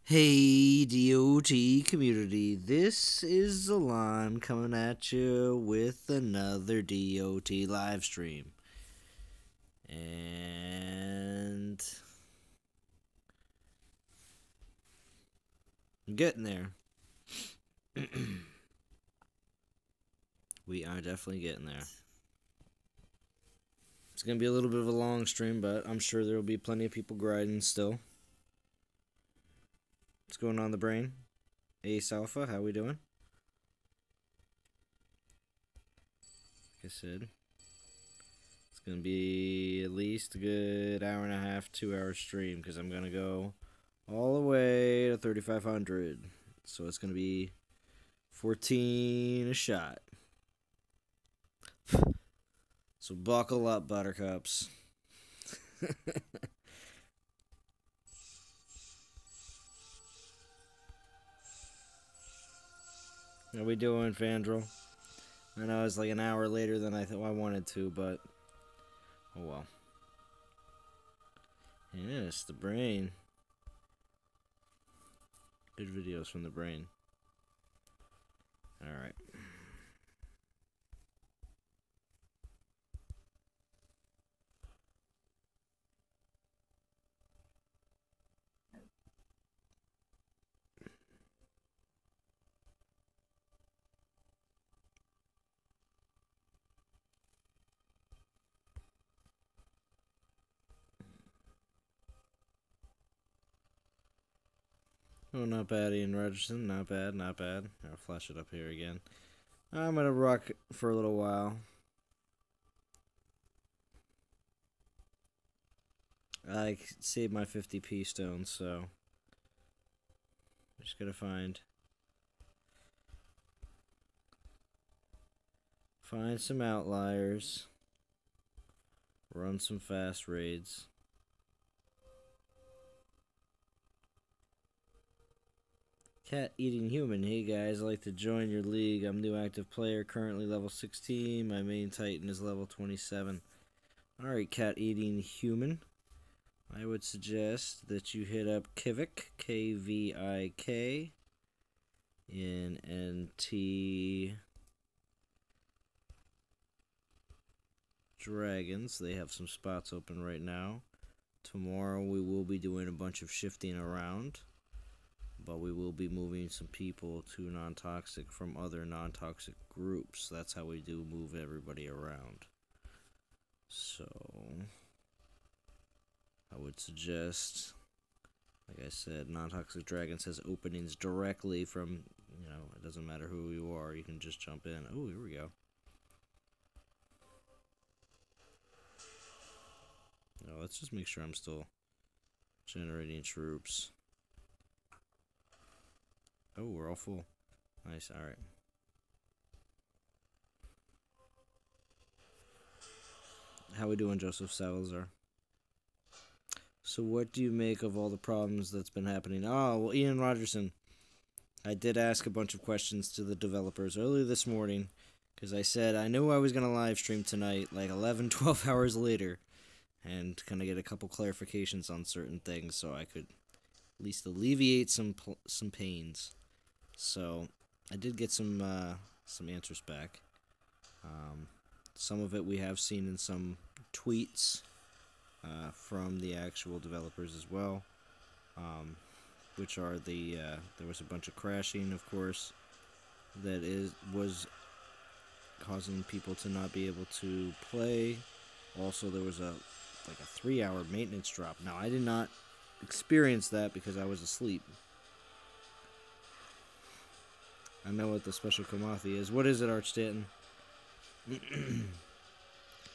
Hey, DOT community, this is Zalon coming at you with another DOT live stream. And I'm getting there. We are definitely getting there. It's going to be a little bit of a long stream, but I'm sure there will be plenty of people grinding still. What's going on, the brain? Ace Alpha, how we doing? Like I said, it's going to be at least a good hour and a half, 2 hour stream, because I'm going to go all the way to 3,500. So it's going to be 14 a shot. So buckle up, buttercups. How we doing, Fandral? I know it's like an hour later than I thought I wanted to, but oh well. Yes, the brain. Good videos from the brain. Alright. Oh, not bad, Ian Rogerson. Not bad, not bad. I'll flash it up here again. I'm gonna rock for a little while. I saved my 50p stones, so I'm just gonna find some outliers, run some fast raids. Cat eating human. Hey guys, I'd like to join your league. I'm new active player, currently level 16. My main titan is level 27. Alright, cat eating human. I would suggest that you hit up Kivik, Kvik, in NT Dragons. They have some spots open right now. Tomorrow we will be doing a bunch of shifting around, but we will be moving some people to non-toxic from other non-toxic groups. That's how we do move everybody around. So I would suggest, like I said, non-toxic dragons has openings directly from, it doesn't matter who you are, you can just jump in. Oh, here we go. Now let's just make sure I'm still generating troops. Oh, we're all full. Nice, alright. How we doing, Joseph Salazar? So what do you make of all the problems that's been happening? Oh, well, Ian Rogerson. I did ask a bunch of questions to the developers earlier this morning, because I said I knew I was going to live stream tonight, like 11, 12 hours later, and kind of get a couple clarifications on certain things so I could at least alleviate some pains. So I did get some answers back. Some of it we have seen in some tweets from the actual developers as well, which are there was a bunch of crashing, of course, that was causing people to not be able to play. Also, there was a 3-hour maintenance drop. Now, I did not experience that because I was asleep. I know what the special Kamathi is. What is it, Archstanton?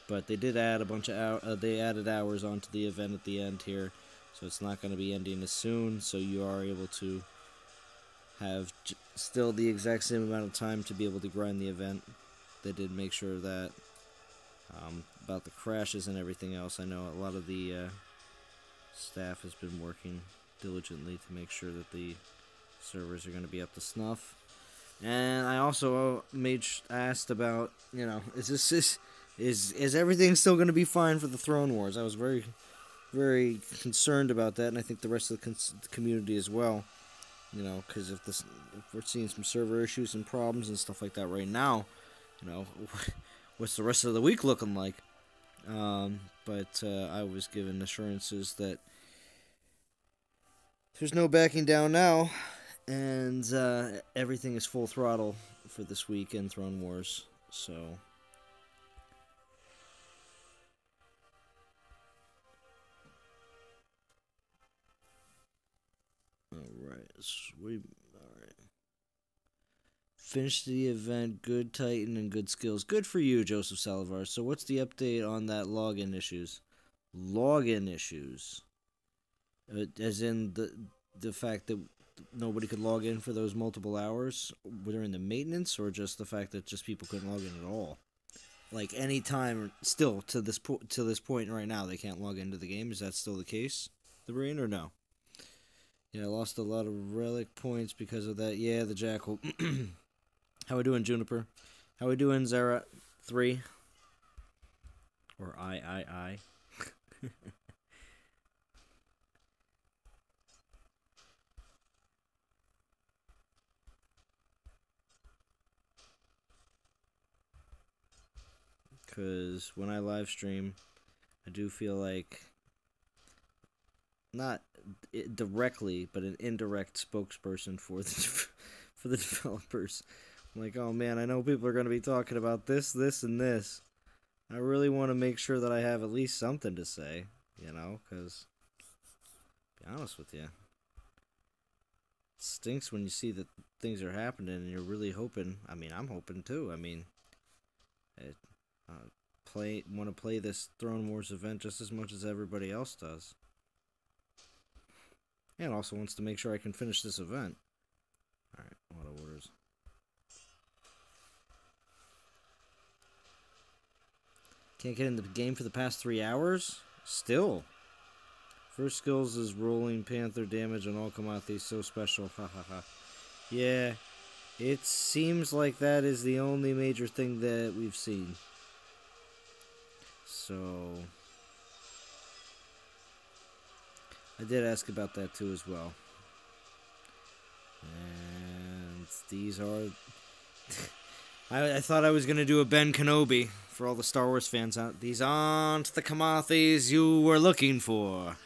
But they did add a bunch of they added hours onto the event at the end here, so it's not going to be ending as soon. So you are able to have still the exact same amount of time to be able to grind the event. They did make sure of that. About the crashes and everything else, I know a lot of the staff has been working diligently to make sure that the servers are going to be up to snuff. And I also asked about, is everything still going to be fine for the Throne Wars? I was very, very concerned about that, and I think the rest of the community as well. You know, because if we're seeing some server issues and problems and stuff like that right now, you know, what's the rest of the week looking like? But I was given assurances that there's no backing down now, and everything is full throttle for this week in Throne Wars. So, all right, sweet. All right, finished the event. Good Titan and good skills. Good for you, Joseph Salazar. So, what's the update on that login issues? Login issues, as in the fact that nobody could log in for those multiple hours during the maintenance, or just the fact that just people couldn't log in at all. Like any time, still to this point right now, they can't log into the game. Is that still the case, the Brain, or no? Yeah, I lost a lot of relic points because of that. Yeah, the Jackal. How we doing, Juniper? How we doing, Zara? 3? Or I. Because when I live stream, I do feel like not directly, but an indirect spokesperson for the developers. I'm like, oh man, I know people are going to be talking about this, and this. I really want to make sure that I have at least something to say, you know, because, to be honest with you, it stinks when you see that things are happening and you're really hoping. I mean, I'm hoping too. I mean, it, want to play this Throne Wars event just as much as everybody else does. And also wants to make sure I can finish this event. Alright, auto orders. Can't get in the game for the past 3 hours? Still. First skills is rolling panther damage on all Kamathi, so special. Ha ha ha. Yeah, it seems like that is the only major thing that we've seen. So, I did ask about that too as well. And these are... I thought I was going to do a Ben Kenobi for all the Star Wars fans out. These aren't the Kamathis you were looking for.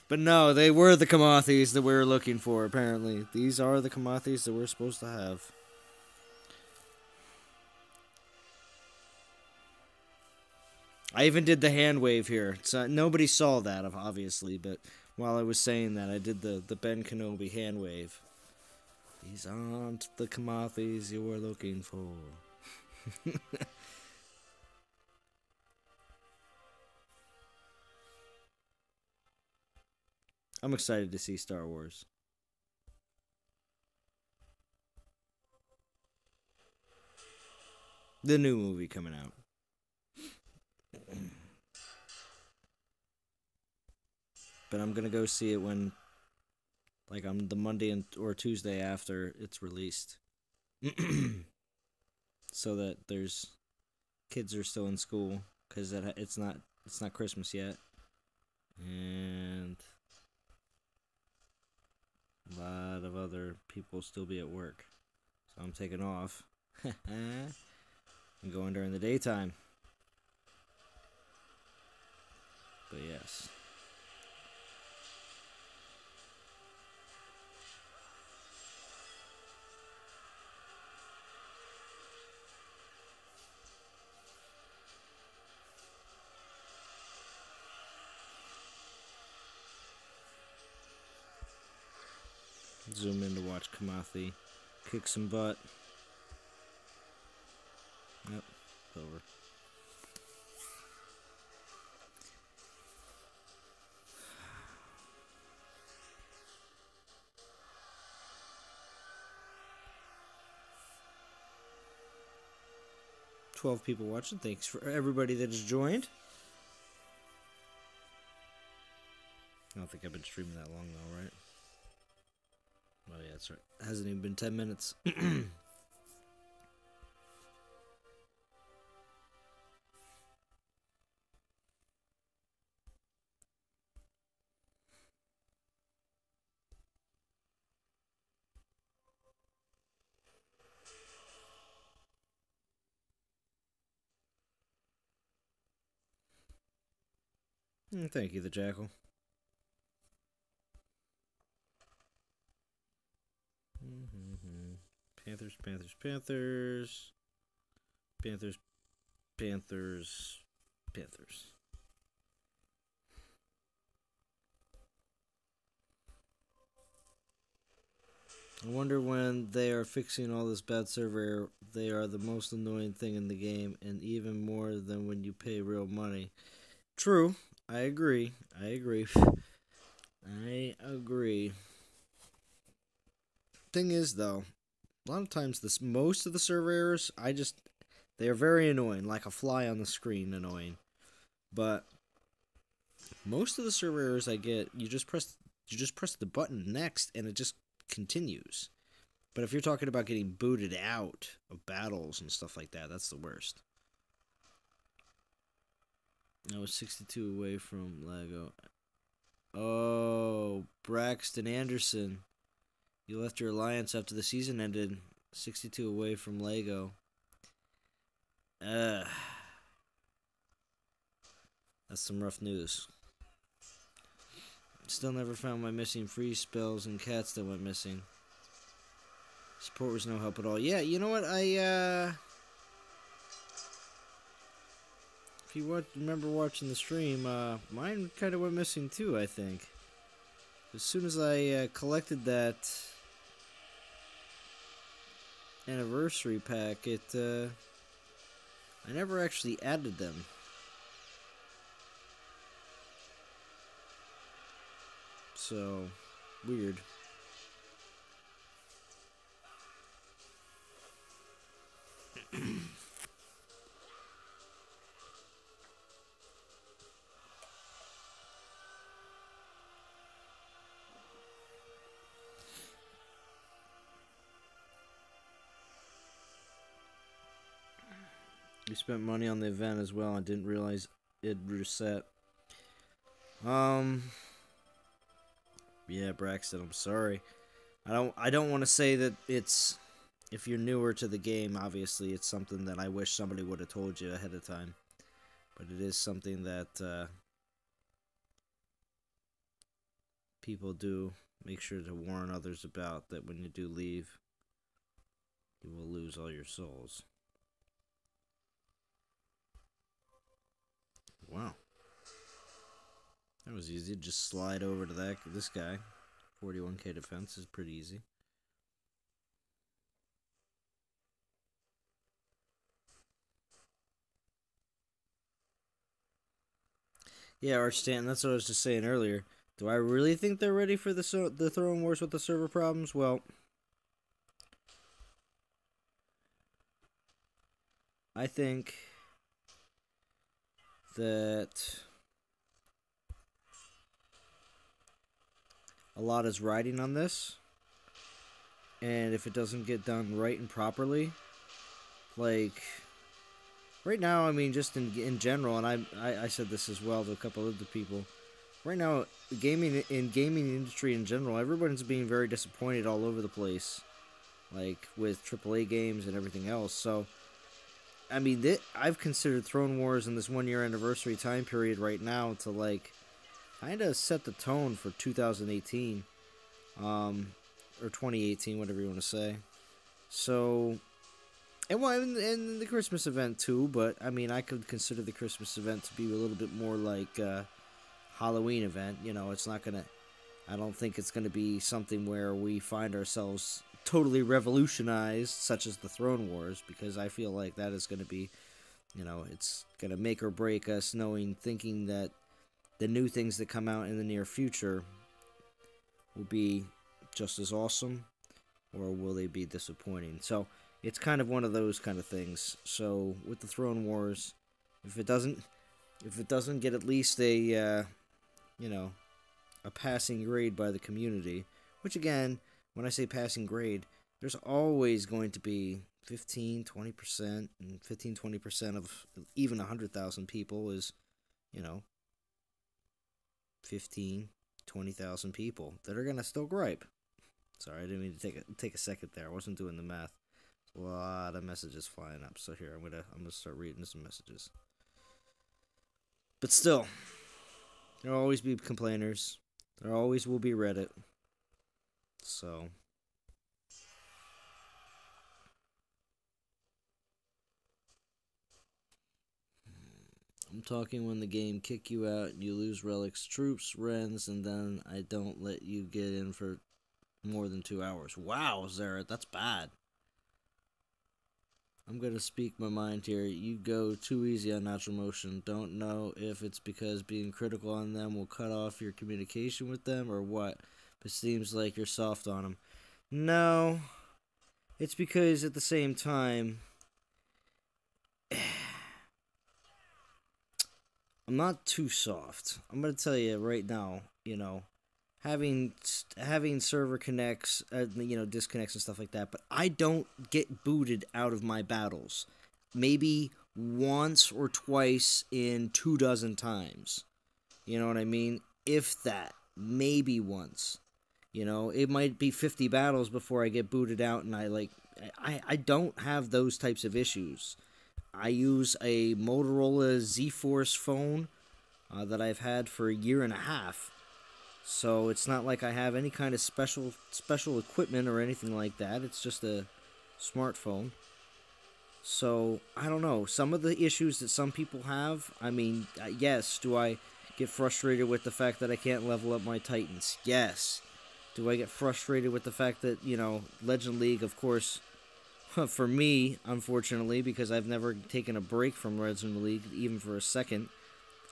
But no, they were the Kamathis that we were looking for, apparently. These are the Kamathis that we're supposed to have. I even did the hand wave here. So nobody saw that, obviously, but while I was saying that, I did the Ben Kenobi hand wave. These aren't the Kamathis you were looking for. I'm excited to see Star Wars. The new movie coming out. But I'm gonna go see it when, like, on the Monday or Tuesday after it's released. So that there's kids are still in school, because it's not Christmas yet, and a lot of other people still be at work, so I'm taking off and going during the daytime. But yes. Zoom in to watch Kamathi kick some butt. Yep, it's over. $12 people watching. Thanks for everybody that has joined. I don't think I've been streaming that long though, right? Oh yeah, that's right. It hasn't even been 10 minutes. Thank you, the Jackal. Panthers, Panthers, Panthers. Panthers, Panthers, Panthers. I wonder when they are fixing all this bad server error, they are the most annoying thing in the game, and even more than when you pay real money. True, I agree. I agree. I agree. Thing is, though, a lot of times most of the server errors, they are very annoying, like a fly on the screen annoying. But most of the server errors I get, you just press the button next, and it just continues. But if you're talking about getting booted out of battles and stuff like that, that's the worst. I was 62 away from Lego. Oh, Braxton Anderson. You left your alliance after the season ended. 62 away from Lego. That's some rough news. Still never found my missing freeze spells and cats that went missing. Support was no help at all. Yeah, you know what? If you remember watching the stream, mine kind of went missing too, I think. As soon as I collected that anniversary pack, I never actually added them. So, weird. We spent money on the event as well and didn't realize it reset. Yeah, Braxton, I'm sorry. I don't want to say that it's, if you're newer to the game, obviously it's something that I wish somebody would have told you ahead of time. But it is something that people do make sure to warn others about, that when you do leave, you will lose all your souls. Wow. That was easy. Just slide over to this guy. 41k defense is pretty easy. Yeah, Arch Stanton, that's what I was just saying earlier. Do I really think they're ready for the Throne Wars with the server problems? Well, I think that a lot is riding on this, and if it doesn't get done right and properly, like right now, I mean, just in general, and I said this as well to a couple of the people. Right now, gaming industry in general, everyone's being very disappointed all over the place, like with AAA games and everything else. So, I mean, I've considered Throne Wars in this 1-year anniversary time period right now to like kind of set the tone for 2018, or 2018, whatever you want to say. So, and the Christmas event too. But I mean, I could consider the Christmas event to be a little bit more like Halloween event. You know, it's not gonna. I don't think it's gonna be something where we find ourselves totally revolutionized, such as the Throne Wars, because I feel like that is gonna be, you know, it's gonna make or break us, thinking that the new things that come out in the near future will be just as awesome, or will they be disappointing? So it's kind of one of those kind of things. So with the Throne Wars, if it doesn't get at least a you know, a passing grade by the community, which again, when I say passing grade, there's always going to be 15, 20%, and 15, 20% of even 100,000 people is, you know, 15, 20,000 people that are gonna still gripe. Sorry, I didn't mean to take a second there. I wasn't doing the math. A lot of messages flying up. So here, I'm gonna start reading some messages. But still, There'll always be complainers. There always will be Reddit. So, I'm talking when the game kick you out and you lose relics, troops, rens, and then I don't let you get in for more than 2 hours. Wow, Zara, that's bad. I'm gonna speak my mind here. You go too easy on natural motion. Don't know if it's because being critical on them will cut off your communication with them or what, but seems like you're soft on them. No, it's because at the same time, I'm not too soft. I'm gonna tell you right now. Having server connects, disconnects and stuff like that. But I don't get booted out of my battles. Maybe once or twice in 24 times. You know what I mean? If that, maybe once. It might be 50 battles before I get booted out, and I don't have those types of issues. I use a Motorola Z-Force phone that I've had for a year and a half. So it's not like I have any kind of special equipment or anything like that. It's just a smartphone. So, I don't know. Some of the issues that some people have, I mean, yes, do I get frustrated with the fact that I can't level up my Titans? Yes. Do I get frustrated with the fact that, Legend League, of course, for me, unfortunately, because I've never taken a break from Legend League, even for a second,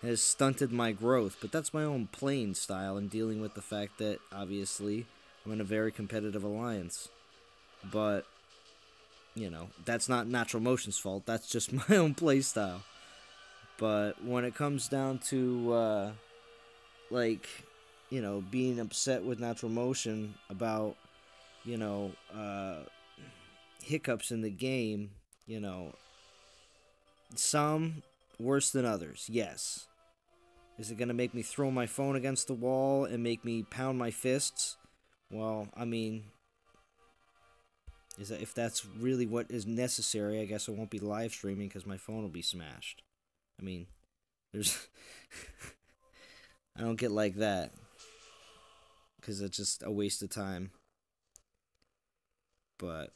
has stunted my growth. But that's my own playing style and dealing with the fact that, obviously, I'm in a very competitive alliance. But, that's not Natural Motion's fault. That's just my own play style. But when it comes down to, being upset with Natural Motion about, hiccups in the game, some worse than others, yes. Is it going to make me throw my phone against the wall and make me pound my fists? Well, I mean, if that's really what is necessary, I guess I won't be live streaming because my phone will be smashed. I mean, there's... I don't get like that, because it's just a waste of time. But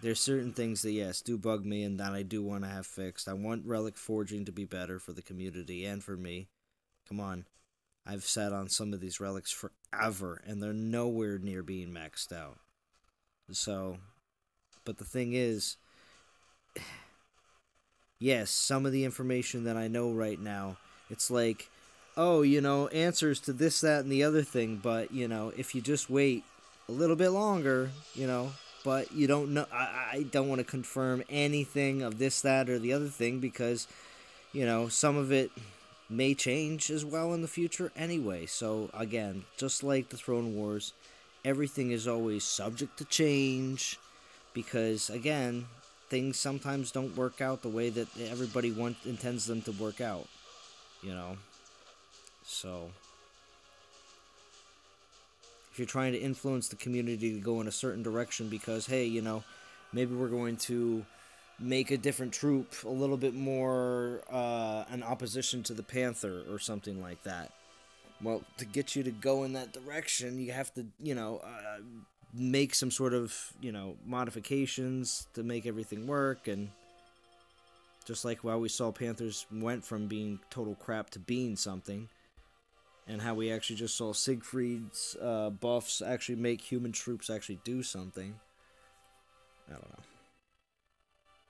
there's certain things that, yes, do bug me and that I do want to have fixed. I want relic forging to be better for the community and for me. Come on. I've sat on some of these relics forever, and they're nowhere near being maxed out. So, but the thing is, yes, some of the information that I know right now, it's like, oh, answers to this, that, and the other thing, but, if you just wait a little bit longer, but you don't know, I don't want to confirm anything of this, that, or the other thing, because, some of it may change as well in the future anyway. So, again, just like the Throne Wars, everything is always subject to change, because, again, things sometimes don't work out the way that everybody intends them to work out, So, if you're trying to influence the community to go in a certain direction because, hey, maybe we're going to make a different troop a little bit more an opposition to the Panther or something like that. Well, to get you to go in that direction, you have to, make some sort of, modifications to make everything work. And just like how we saw Panthers went from being total crap to being something. And how we actually just saw Siegfried's buffs actually make human troops actually do something. I don't know.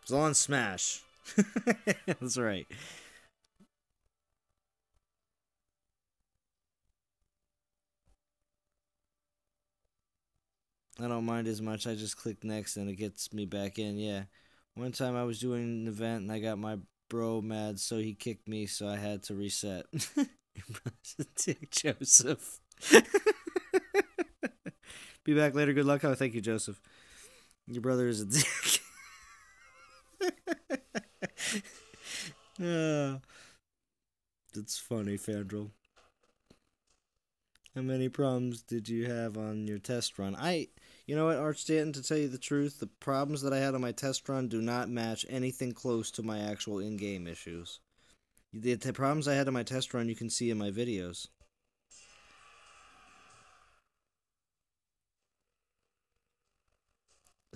Zalon smash. That's right. I don't mind as much. I just click next and it gets me back in. Yeah. One time I was doing an event and I got my bro mad, so he kicked me, so I had to reset. Your brother's a dick, Joseph. Be back later. Good luck. Oh, thank you, Joseph. Your brother is a dick. That's funny, Fandral. How many problems did you have on your test run? You know what, Archstanton, to tell you the truth, the problems that I had on my test run do not match anything close to my actual in-game issues. The problems I had in my test run, you can see in my videos.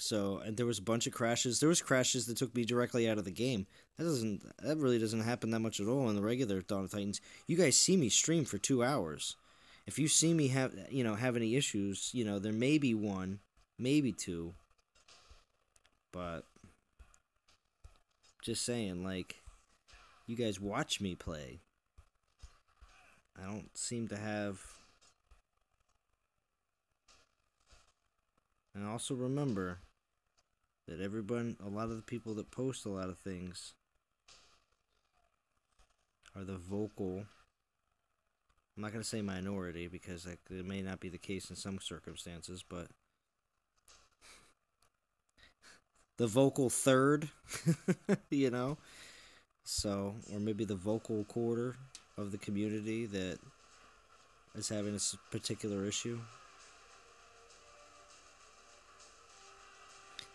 So, and there was a bunch of crashes. There was crashes that took me directly out of the game. That really doesn't happen that much at all in the regular Dawn of Titans. You guys see me stream for 2 hours. If you see me have any issues, there may be one, maybe two. But just saying, like, you guys watch me play. I don't seem to have. And also remember that a lot of the people that post a lot of things are the vocal. I'm not going to say minority because it may not be the case in some circumstances, but the vocal third, So, or maybe the vocal quarter of the community that is having a particular issue.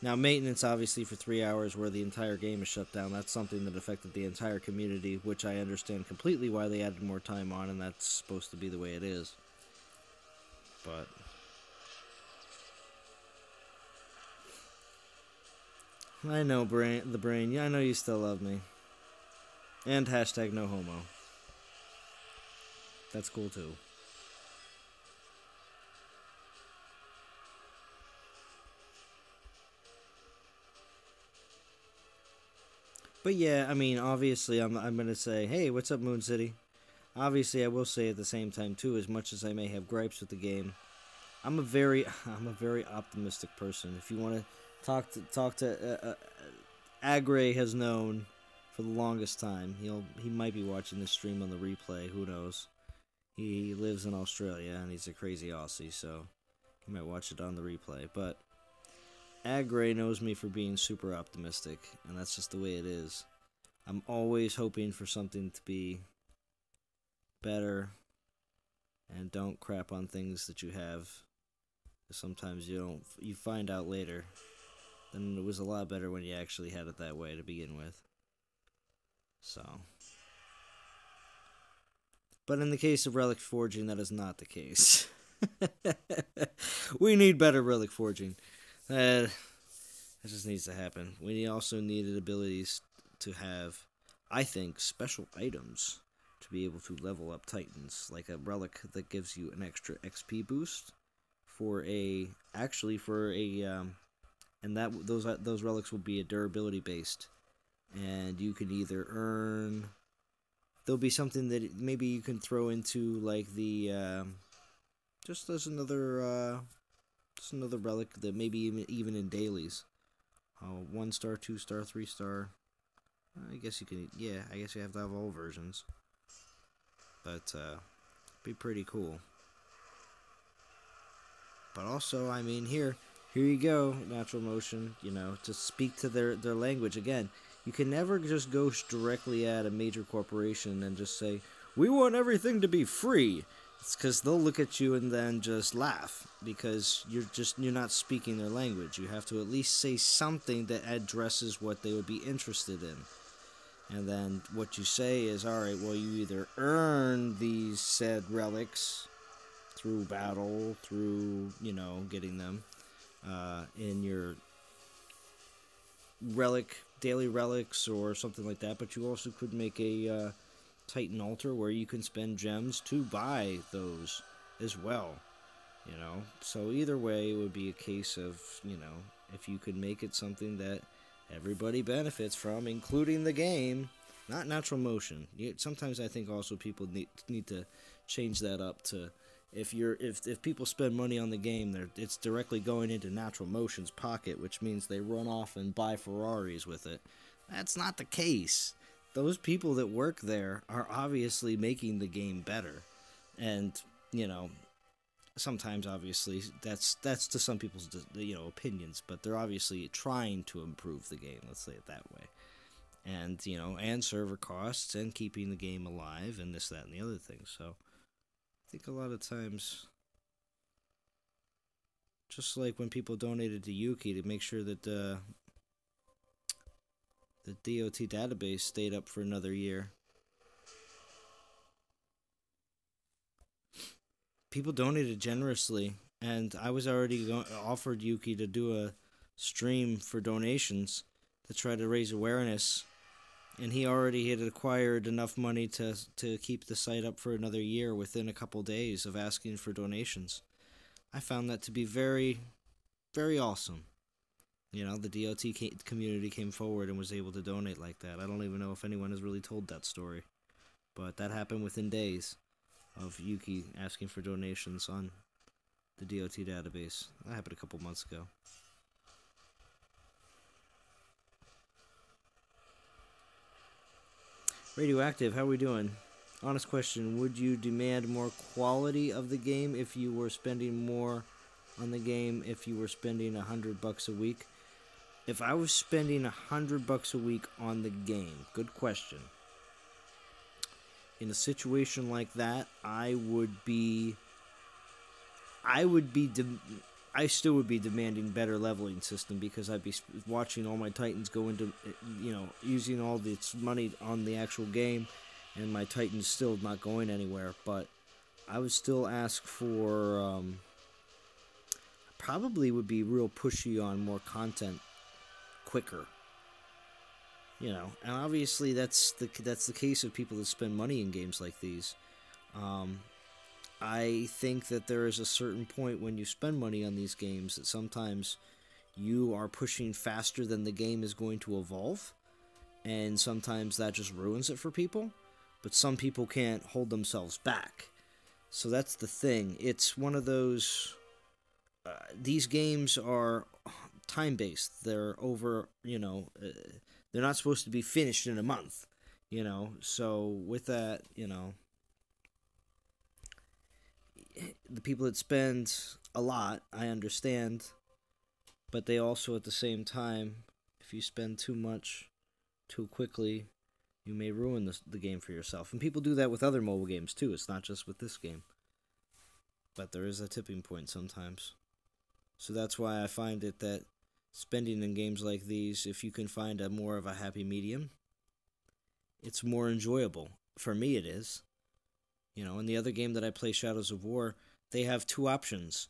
Now, maintenance, obviously, for 3 hours where the entire game is shut down, that's something that affected the entire community, which I understand completely why they added more time on, and that's supposed to be the way it is. But I know, the brain. Yeah, I know you still love me. And hashtag no homo. That's cool, too. But yeah, I mean, obviously, I'm gonna say, hey, what's up, Moon City? Obviously, I will say at the same time too, as much as I may have gripes with the game, I'm a very optimistic person. If you want to talk to Agre has known for the longest time. He might be watching this stream on the replay. Who knows? He lives in Australia and he's a crazy Aussie, so he might watch it on the replay. But Agre knows me for being super optimistic, and that's just the way it is. I'm always hoping for something to be better, and don't crap on things that you have. Sometimes you find out later, then it was a lot better when you actually had it that way to begin with. So. But in the case of relic forging, that is not the case. We need better relic forging. That just needs to happen. We also needed abilities to have, I think, special items to be able to level up Titans, like a relic that gives you an extra XP boost and those relics will be a durability based, and you can either earn. There'll be something that maybe you can throw into like the just as another relic that maybe even in dailies. 1 star, 2 star, 3 star. I guess you can. Yeah, I guess you have to have all versions. But be pretty cool. But also, I mean, here you go, Natural Motion. To speak to their language again. You can never just go directly at a major corporation and just say, we want everything to be free. It's because they'll look at you and then just laugh because you're not speaking their language. You have to at least say something that addresses what they would be interested in. And then what you say is, all right, well, you either earn these said relics through battle, through, getting them in your daily relics or something like that, but you also could make a Titan altar where you can spend gems to buy those as well, so either way it would be a case of, if you could make it something that everybody benefits from, including the game, not Natural Motion. Sometimes I think also people need to change that up to, if people spend money on the game, it's directly going into Natural Motion's pocket, which means they run off and buy Ferraris with it. That's not the case. Those people that work there are obviously making the game better. And, sometimes obviously that's to some people's opinions, but they're obviously trying to improve the game, let's say it that way. And, and server costs and keeping the game alive and this, that, and the other thing. So I think a lot of times, just like when people donated to Yuki to make sure that the DOT database stayed up for another year, people donated generously, and I was already offered Yuki to do a stream for donations to try to raise awareness, and he already had acquired enough money to keep the site up for another year within a couple days of asking for donations. I found that to be very, very awesome. You know, the DOT community came forward and was able to donate like that. I don't even know if anyone has really told that story, but that happened within days of Yuki asking for donations on the DOT database. That happened a couple months ago. Radioactive, how are we doing? Honest question, would you demand more quality of the game if you were spending more on the game if you were spending $100 a week? If I was spending $100 a week on the game, good question. In a situation like that, I still would be demanding better leveling system, because I'd be watching all my Titans go into, using all this money on the actual game, and my Titans still not going anywhere. But I would still ask for, probably would be real pushy on more content quicker. And obviously that's the case of people that spend money in games like these. I think that there is a certain point when you spend money on these games that sometimes you are pushing faster than the game is going to evolve, and sometimes that just ruins it for people. But some people can't hold themselves back. So that's the thing. It's one of those... these games are time-based. They're over, they're not supposed to be finished in a month, So with that, the people that spend a lot, I understand, but they also, at the same time, if you spend too much too quickly, you may ruin the game for yourself. And people do that with other mobile games too. It's not just with this game. But there is a tipping point sometimes. So that's why I find it that spending in games like these, if you can find a more of a happy medium, it's more enjoyable. For me it is. In the other game that I play, Shadows of War, they have two options.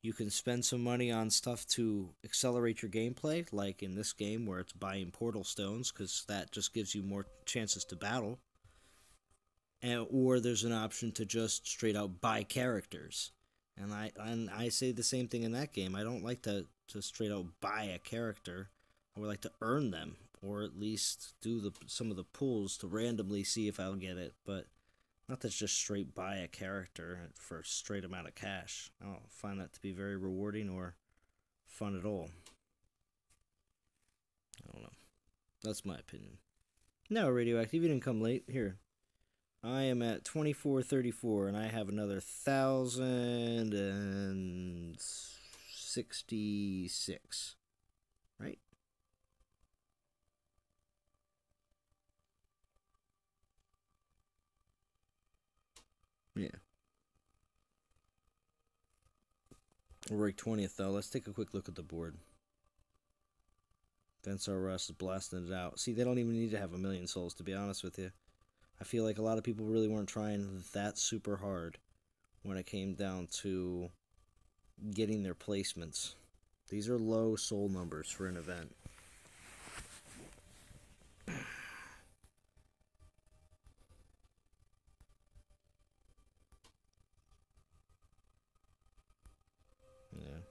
You can spend some money on stuff to accelerate your gameplay, like in this game where it's buying portal stones, because that just gives you more chances to battle. Or there's an option to just straight out buy characters. And I say the same thing in that game. I don't like to straight out buy a character. I would like to earn them, or at least do some of the pulls to randomly see if I'll get it, but not to just straight buy a character for a straight amount of cash. I don't find that to be very rewarding or fun at all. I don't know. That's my opinion. No, Radioactive, you didn't come late. Here. I am at 2434, and I have another 1,066. Right? Yeah. We're like 20th, though. Let's take a quick look at the board. Vince R. Russ is blasting it out. See, they don't even need to have 1,000,000 souls, to be honest with you. I feel like a lot of people really weren't trying that super hard when it came down to getting their placements. These are low soul numbers for an event. Yeah.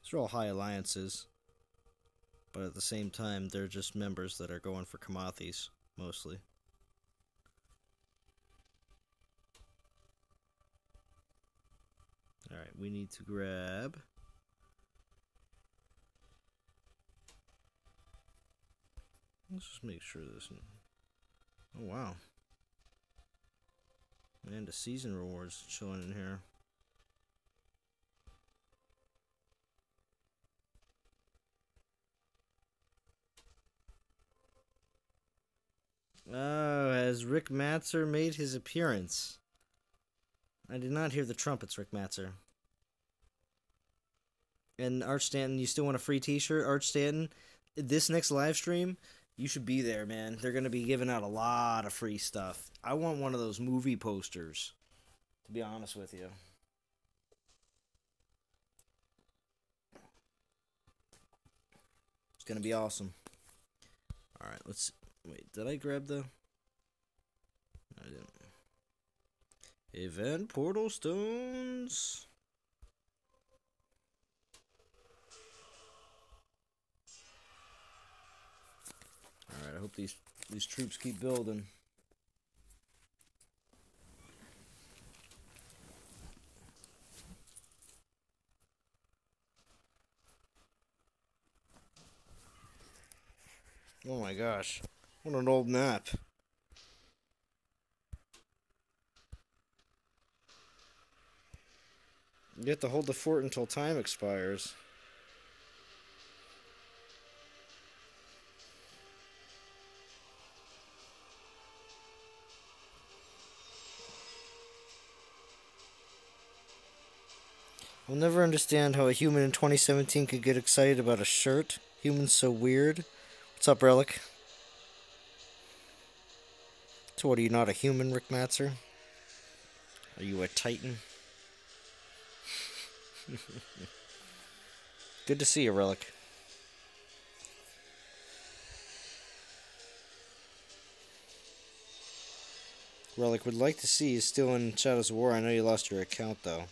These are all high alliances, but at the same time, they're just members that are going for Kamathis, mostly. Alright, we need to grab... Let's just make sure this... Oh, wow. And the season rewards showing in here. Oh, has Rick Matzer made his appearance? I did not hear the trumpets, Rick Matzer. And Arch Stanton, you still want a free t-shirt, Arch Stanton? This next live stream, you should be there, man. They're going to be giving out a lot of free stuff. I want one of those movie posters. to be honest with you. It's gonna be awesome. Alright, let's... Wait, did I grab the... I didn't. Event Portal Stones. Alright, I hope these troops keep building. Oh my gosh. What an old map. You have to hold the fort until time expires. I'll never understand how a human in 2017 could get excited about a shirt. Humans so weird. What's up, Relic? So what, are you not a human, Rick Matzer? Are you a Titan? Good to see you, Relic. Relic, would like to see you still in Shadows of War. I know you lost your account, though.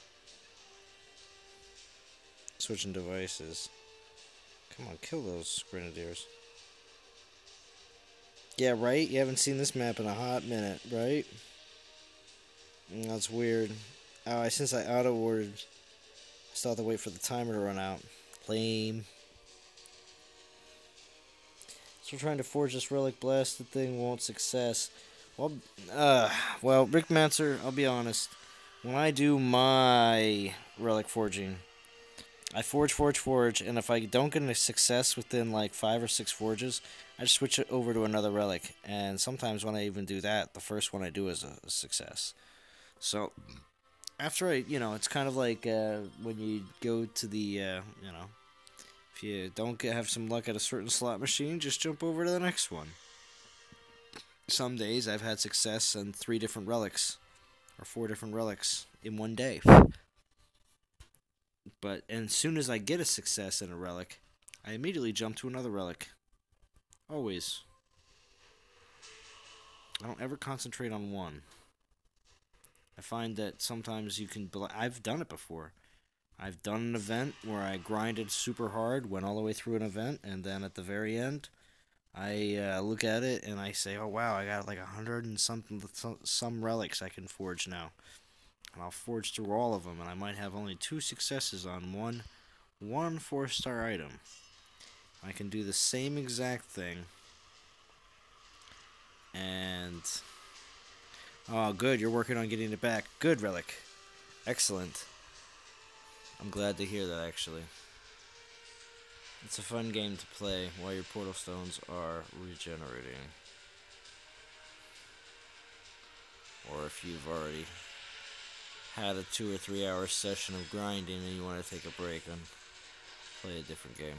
Switching devices. Come on, kill those grenadiers. Yeah, right? You haven't seen this map in a hot minute, right? That's weird. Oh, since I auto-ordered, I still have to wait for the timer to run out. Lame. Still trying to forge this relic blasted thing, won't success. Well, Rick Matzer, I'll be honest. When I do my relic forging, I forge, and if I don't get a success within like 5 or 6 forges, I just switch it over to another relic. And sometimes when I even do that, the first one I do is a success. So, after it's kind of like when you go to the, if you don't have some luck at a certain slot machine, just jump over to the next one. Some days I've had success on 3 different relics, or 4 different relics in one day. But as soon as I get a success in a relic, I immediately jump to another relic. Always. I don't ever concentrate on one. I find that sometimes you can... I've done it before. I've done an event where I grinded super hard, went all the way through an event, and then at the very end, I look at it and I say, oh wow, I got like 100 and some relics I can forge now. And I'll forge through all of them, and I might have only 2 successes on one 4-star item. I can do the same exact thing. And... oh, good, you're working on getting it back. Good, Relic. Excellent. I'm glad to hear that, actually. It's a fun game to play while your portal stones are regenerating. Or if you've already had a 2 or 3 hour session of grinding and you want to take a break and play a different game.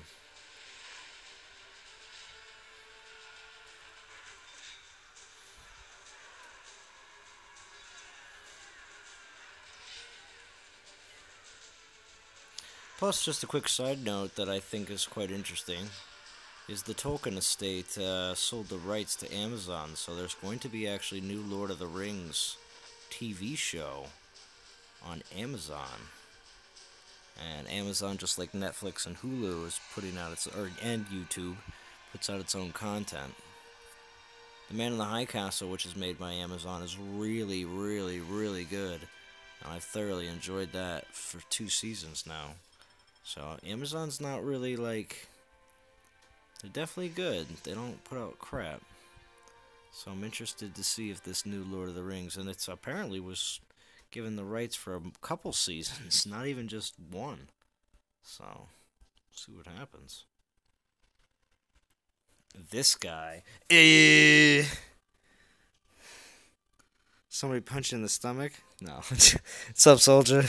Plus, just a quick side note that I think is quite interesting is the Tolkien estate sold the rights to Amazon, so there's going to be actually new Lord of the Rings TV show on Amazon. And Amazon, just like Netflix and Hulu, is putting out and YouTube puts out its own content. The Man in the High Castle, which is made by Amazon, is really, really, really good. And I've thoroughly enjoyed that for 2 seasons now. So Amazon's not really like... they're definitely good. They don't put out crap. So I'm interested to see if this new Lord of the Rings, and it's apparently was given the rights for a couple seasons, not even just one. So, see what happens. This guy. Somebody punch you in the stomach? No. What's up, soldier?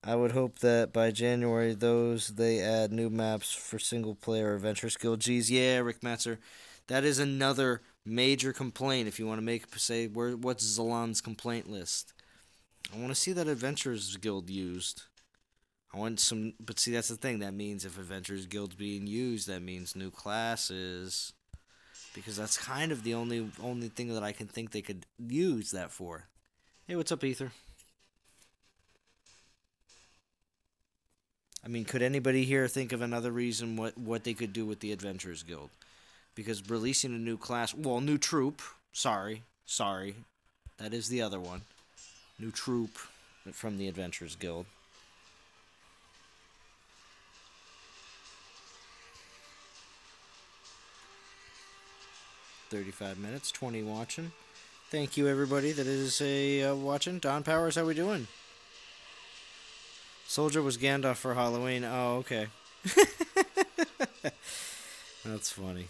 I would hope that by January, they add new maps for single-player Adventure Skill. Geez, yeah, Rick Matzer. That is another major complaint if you want to say, what's Zalon's complaint list? I want to see that Adventurers Guild used. I want some, but see, that's the thing. That means if Adventurers Guild's being used, that means new classes. Because that's kind of the only thing that I can think they could use that for. Hey, what's up, Ether? I mean, could anybody here think of another reason what they could do with the Adventurers Guild? Because releasing a new class, well, new troop. Sorry, that is the other one. New troop from the Adventurers Guild. $35 minutes, 20 watching. Thank you, everybody that is watching. Don Powers, how we doing? Soldier was Gandalf for Halloween. Oh, okay. That's funny.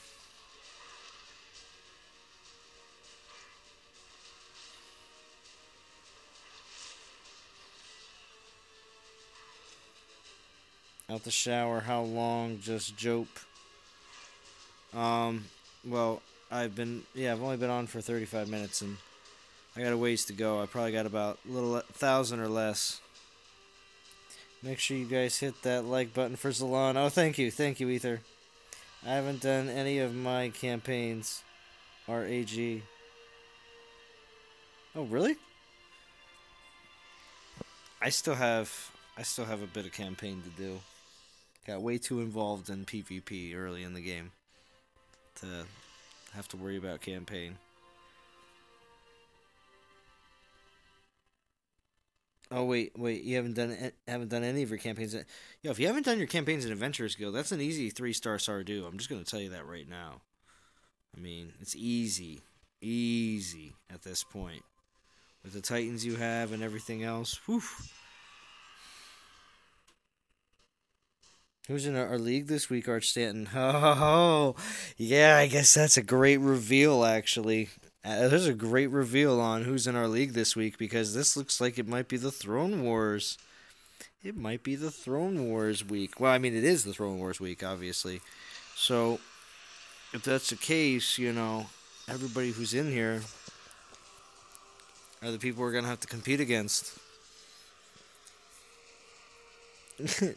Out the shower, how long? Just joke. Well, I've only been on for 35 minutes, and I got a ways to go. I probably got about a little 1,000 or less. Make sure you guys hit that like button for Zalon. Oh, thank you, Ether. I haven't done any of my campaigns. RAG. Oh, really? I still have a bit of campaign to do. Got way too involved in PvP early in the game to have to worry about campaign. Oh wait, you haven't done any of your campaigns. Yo, if you haven't done your campaigns in Adventurers Guild, that's an easy 3-star Sardu. I'm just gonna tell you that right now. I mean, it's easy at this point with the Titans you have and everything else. Whew. Who's in our league this week, Arch Stanton? Oh, yeah, I guess that's a great reveal, actually. There's a great reveal on who's in our league this week, because this looks like it might be the Throne Wars. It might be the Throne Wars week. Well, I mean, it is the Throne Wars week, obviously. So, if that's the case, you know, everybody who's in here are the people we're going to have to compete against.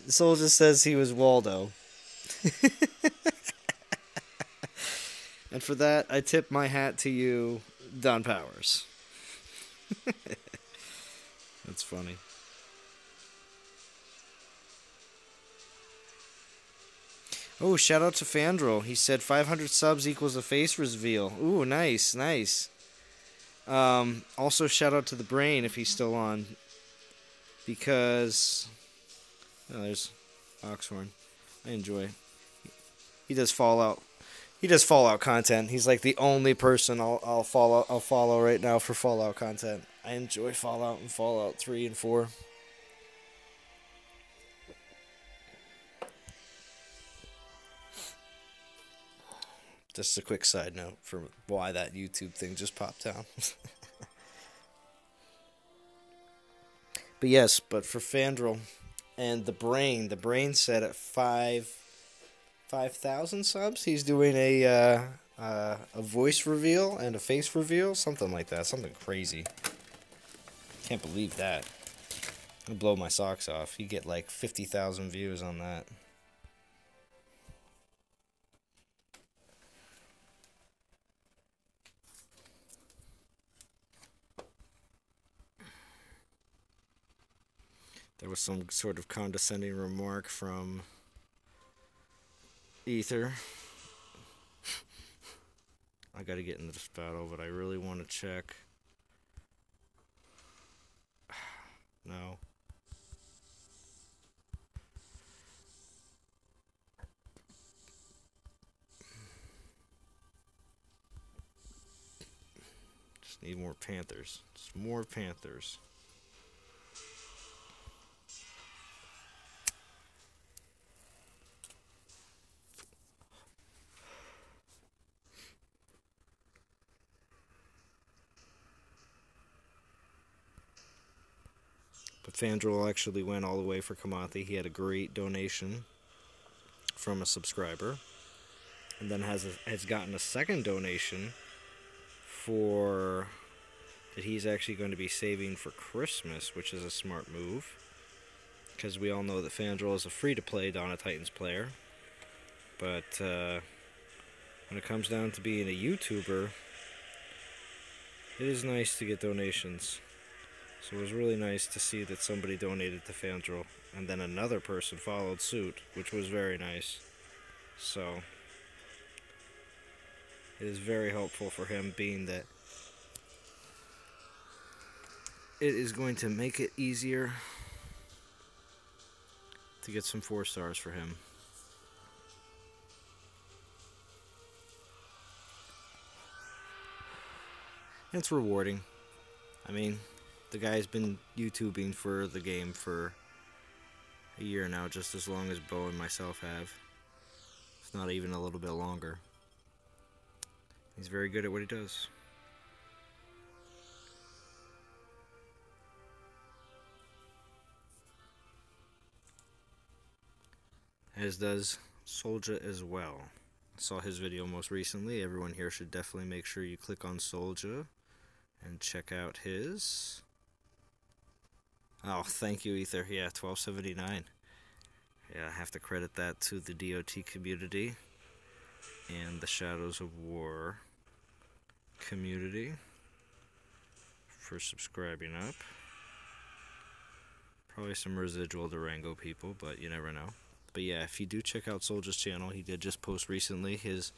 Soul just says he was Waldo. And for that, I tip my hat to you, Don Powers. That's funny. Oh, shout out to Fandrel. He said 500 subs equals a face reveal. Ooh, nice. Also, shout out to the Brain if he's still on. Because... oh, there's Oxhorn. I enjoy. He does Fallout. He does Fallout content. He's like the only person I'll follow right now for Fallout content. I enjoy Fallout and Fallout 3 and 4. Just a quick side note for why that YouTube thing just popped down. But yes, but for Fandrel and the Brain said at 5,000 subs, he's doing a voice reveal and a face reveal, something like that, something crazy. Can't believe that. I'll blow my socks off. You get like 50,000 views on that. There was some sort of condescending remark from Ether. I gotta get into this battle, but I really want to check. No. Just need more Panthers. Just more Panthers. But Fandrel actually went all the way for Kamathi. He had a great donation from a subscriber. And then has gotten a second donation for that he's actually going to be saving for Christmas, which is a smart move. Because we all know that FanDuel is a free-to-play Dawn of Titans player. But when it comes down to being a YouTuber, it is nice to get donations. So it was really nice to see that somebody donated to FanDuel, and then another person followed suit, which was very nice. So it is very helpful for him, being that it is going to make it easier to get some 4 stars for him. And it's rewarding. I mean, the guy's been YouTubing for the game for a year now, just as long as Bo and myself have. It's not even a little bit longer. He's very good at what he does. As does Soldier as well. I saw his video most recently. Everyone here should definitely make sure you click on Soldier and check out his. Oh, thank you, Ether. Yeah, 1279. Yeah, I have to credit that to the DOT community and the Shadows of War community for subscribing up. Probably some residual Durango people, but you never know. But yeah, if you do check out Soldier's channel, he did just post recently his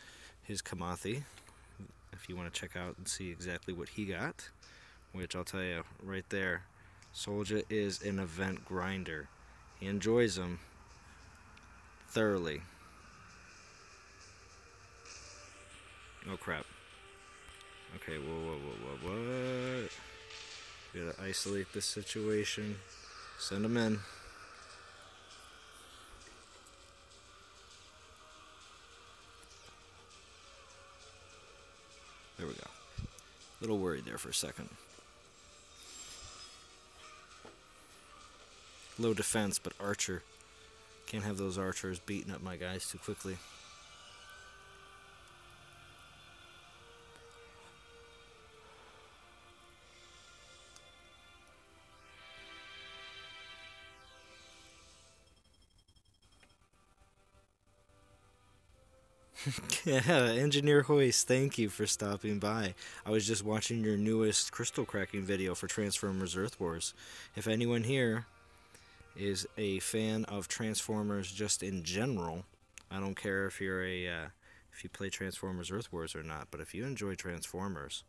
Kamathi. If you want to check out and see exactly what he got, which I'll tell you right there, Soldier is an event grinder. He enjoys them thoroughly. Oh crap. Okay, what? We gotta isolate this situation. Send him in. There we go. A little worried there for a second. Low defense, but Archer. Can't have those archers beating up my guys too quickly. Yeah, Engineer Hoist, thank you for stopping by. I was just watching your newest crystal cracking video for Transformers Earth Wars. If anyone here is a fan of Transformers just in general, I don't care if you're if you play Transformers Earth Wars or not, but if you enjoy Transformers,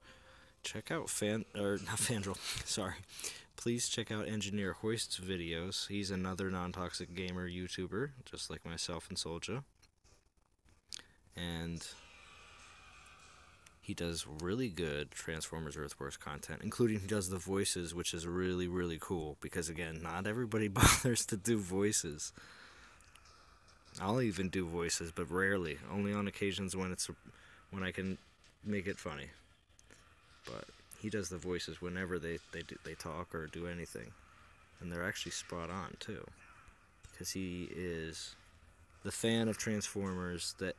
check out sorry. Please check out Engineer Hoist's videos. He's another non-toxic gamer YouTuber, just like myself and Soldier. And he does really good Transformers Earth Wars content, including he does the voices, which is really, really cool, because again, not everybody bothers to do voices. I'll even do voices, but rarely, only on occasions when I can make it funny. But he does the voices whenever they talk or do anything, and they're actually spot on too, because he is the fan of Transformers that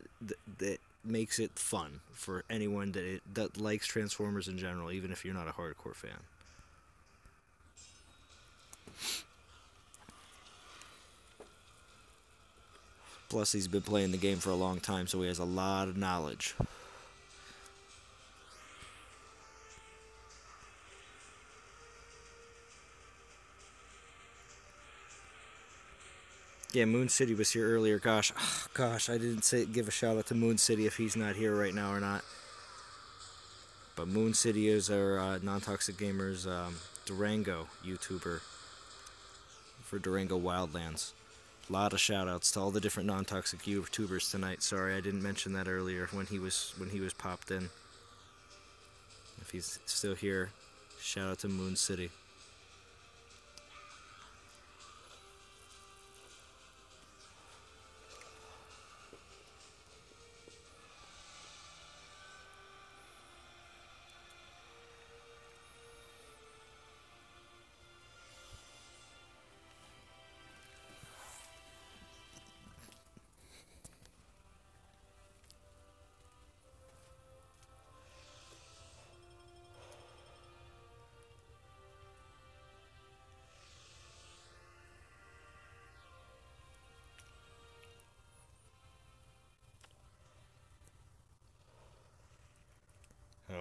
makes it fun for anyone that likes Transformers in general, even if you're not a hardcore fan. Plus, he's been playing the game for a long time, so he has a lot of knowledge. Yeah, Moon City was here earlier. Gosh, I didn't give a shout out to Moon City if he's not here right now or not. But Moon City is our non-toxic gamers Durango YouTuber for Durango Wildlands. A lot of shout outs to all the different non-toxic YouTubers tonight. Sorry, I didn't mention that earlier when he was popped in. If he's still here, shout out to Moon City.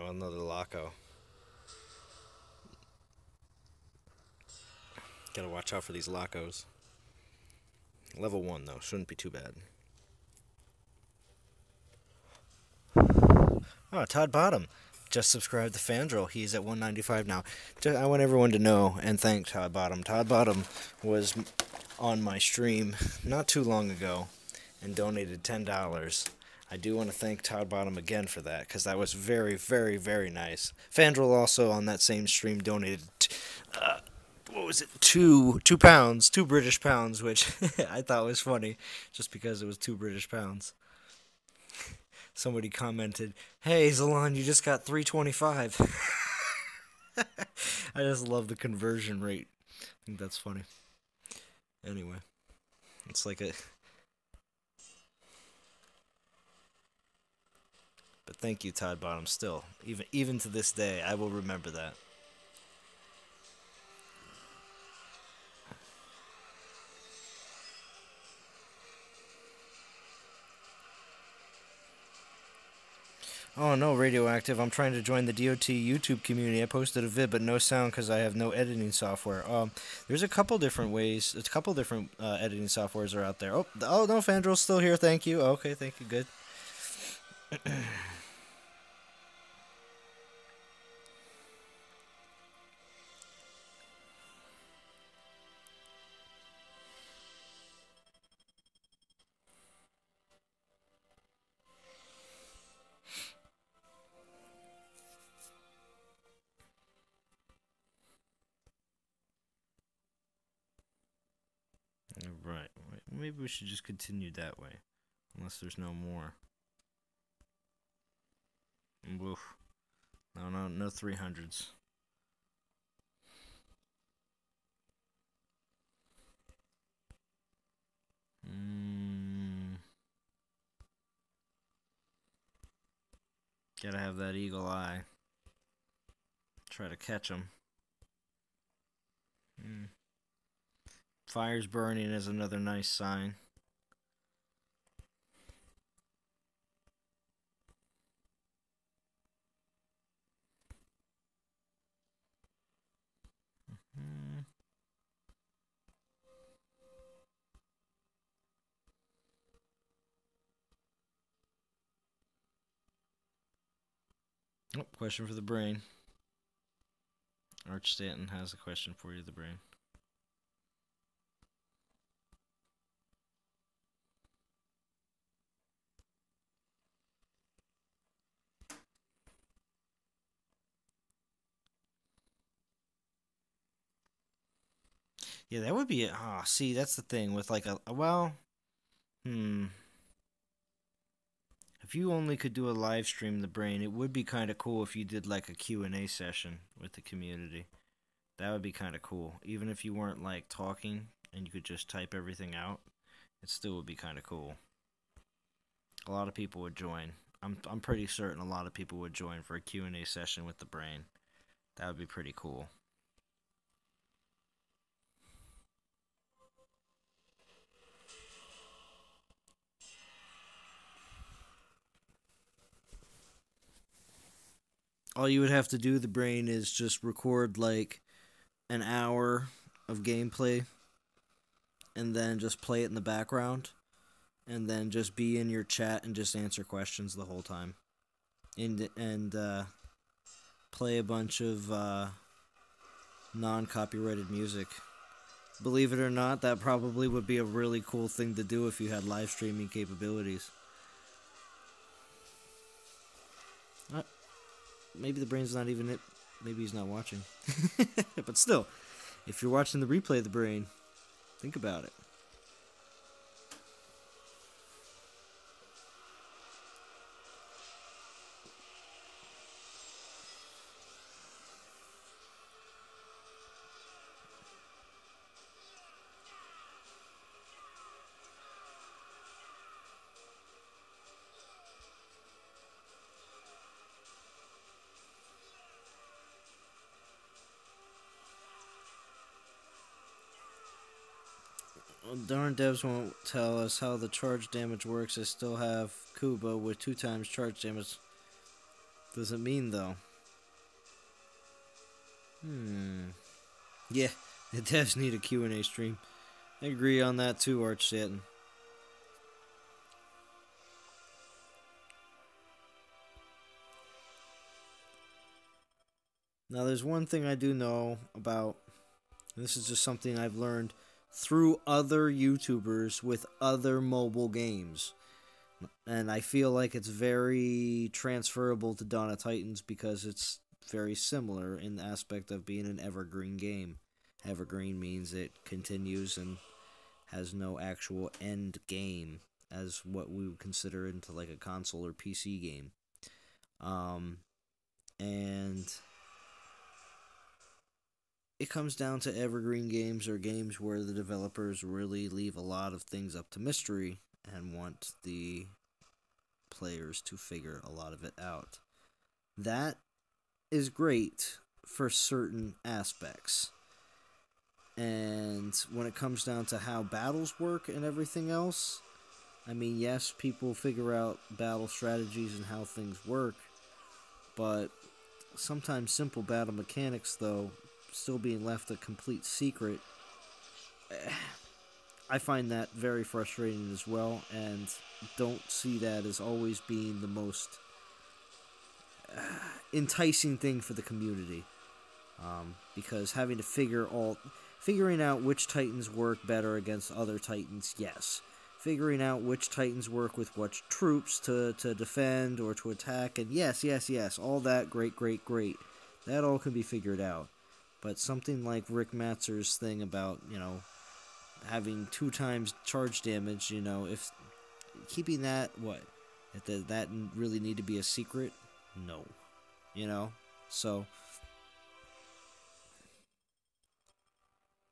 Oh, another Loco. Gotta watch out for these Locos. Level 1, though. Shouldn't be too bad. Oh, Todd Bottom just subscribed to Fandral. He's at 195 now. I want everyone to know and thank Todd Bottom. Todd Bottom was on my stream not too long ago and donated $10. I do want to thank Todd Bottom again for that, because that was very, very, very nice. Fandral also on that same stream donated, what was it, £2, £2 British, which I thought was funny, just because it was £2 British. Somebody commented, "Hey Zalon, you just got 325." I just love the conversion rate. I think that's funny. Anyway, it's like a. But thank you, Todd Bottom. Still, even to this day, I will remember that. Oh no, Radioactive, I'm trying to join the DOT YouTube community. I posted a vid, but no sound because I have no editing software. There's a couple different ways. A couple different editing softwares are out there. Oh no, Fandral's still here. Thank you. Okay, thank you. Good. Right. Maybe we should just continue that way. Unless there's no more. Woof. No 300s. Gotta have that eagle eye. Try to catch him. Fire's burning is another nice sign. Oh, question for the brain. Arch Stanton has a question for you, the brain. Yeah, that would be it. Ah, see, that's the thing with like if you only could do a live stream, the brain, it would be kind of cool if you did like a Q&A session with the community. That would be kind of cool. Even if you weren't like talking and you could just type everything out, it still would be kind of cool. A lot of people would join. I'm pretty certain a lot of people would join for a Q&A session with the brain. That would be pretty cool. All you would have to do, the brain, is just record like an hour of gameplay and then just play it in the background and then just be in your chat and just answer questions the whole time. And play a bunch of non-copyrighted music. Believe it or not, that probably would be a really cool thing to do if you had live streaming capabilities. Maybe the brain's not even it. Maybe he's not watching. But still, if you're watching the replay of the brain, think about it. Well, darn devs won't tell us how the charge damage works. I still have Kuba with 2 times charge damage. does it mean, though? Yeah, it does need a Q&A stream. I agree on that too, Arch Satin. Now, there's one thing I do know about, and this is just something I've learned through other YouTubers with other mobile games. And I feel like it's very transferable to Dawn of Titans because it's very similar in the aspect of being an evergreen game. Evergreen means it continues and has no actual end game as what we would consider into like a console or PC game. And it comes down to evergreen games or games where the developers really leave a lot of things up to mystery and want the players to figure a lot of it out. That is great for certain aspects. And when it comes down to how battles work and everything else, I mean, yes, people figure out battle strategies and how things work, but sometimes simple battle mechanics, though, still being left a complete secret, I find that very frustrating as well, and don't see that as always being the most enticing thing for the community. Because having to figuring out which Titans work better against other Titans, yes. Figuring out which Titans work with which troops to defend or to attack, and yes, all that, great. That all can be figured out. But something like Rick Matzer's thing about, having 2 times charge damage, if keeping that, if that really need to be a secret? No. So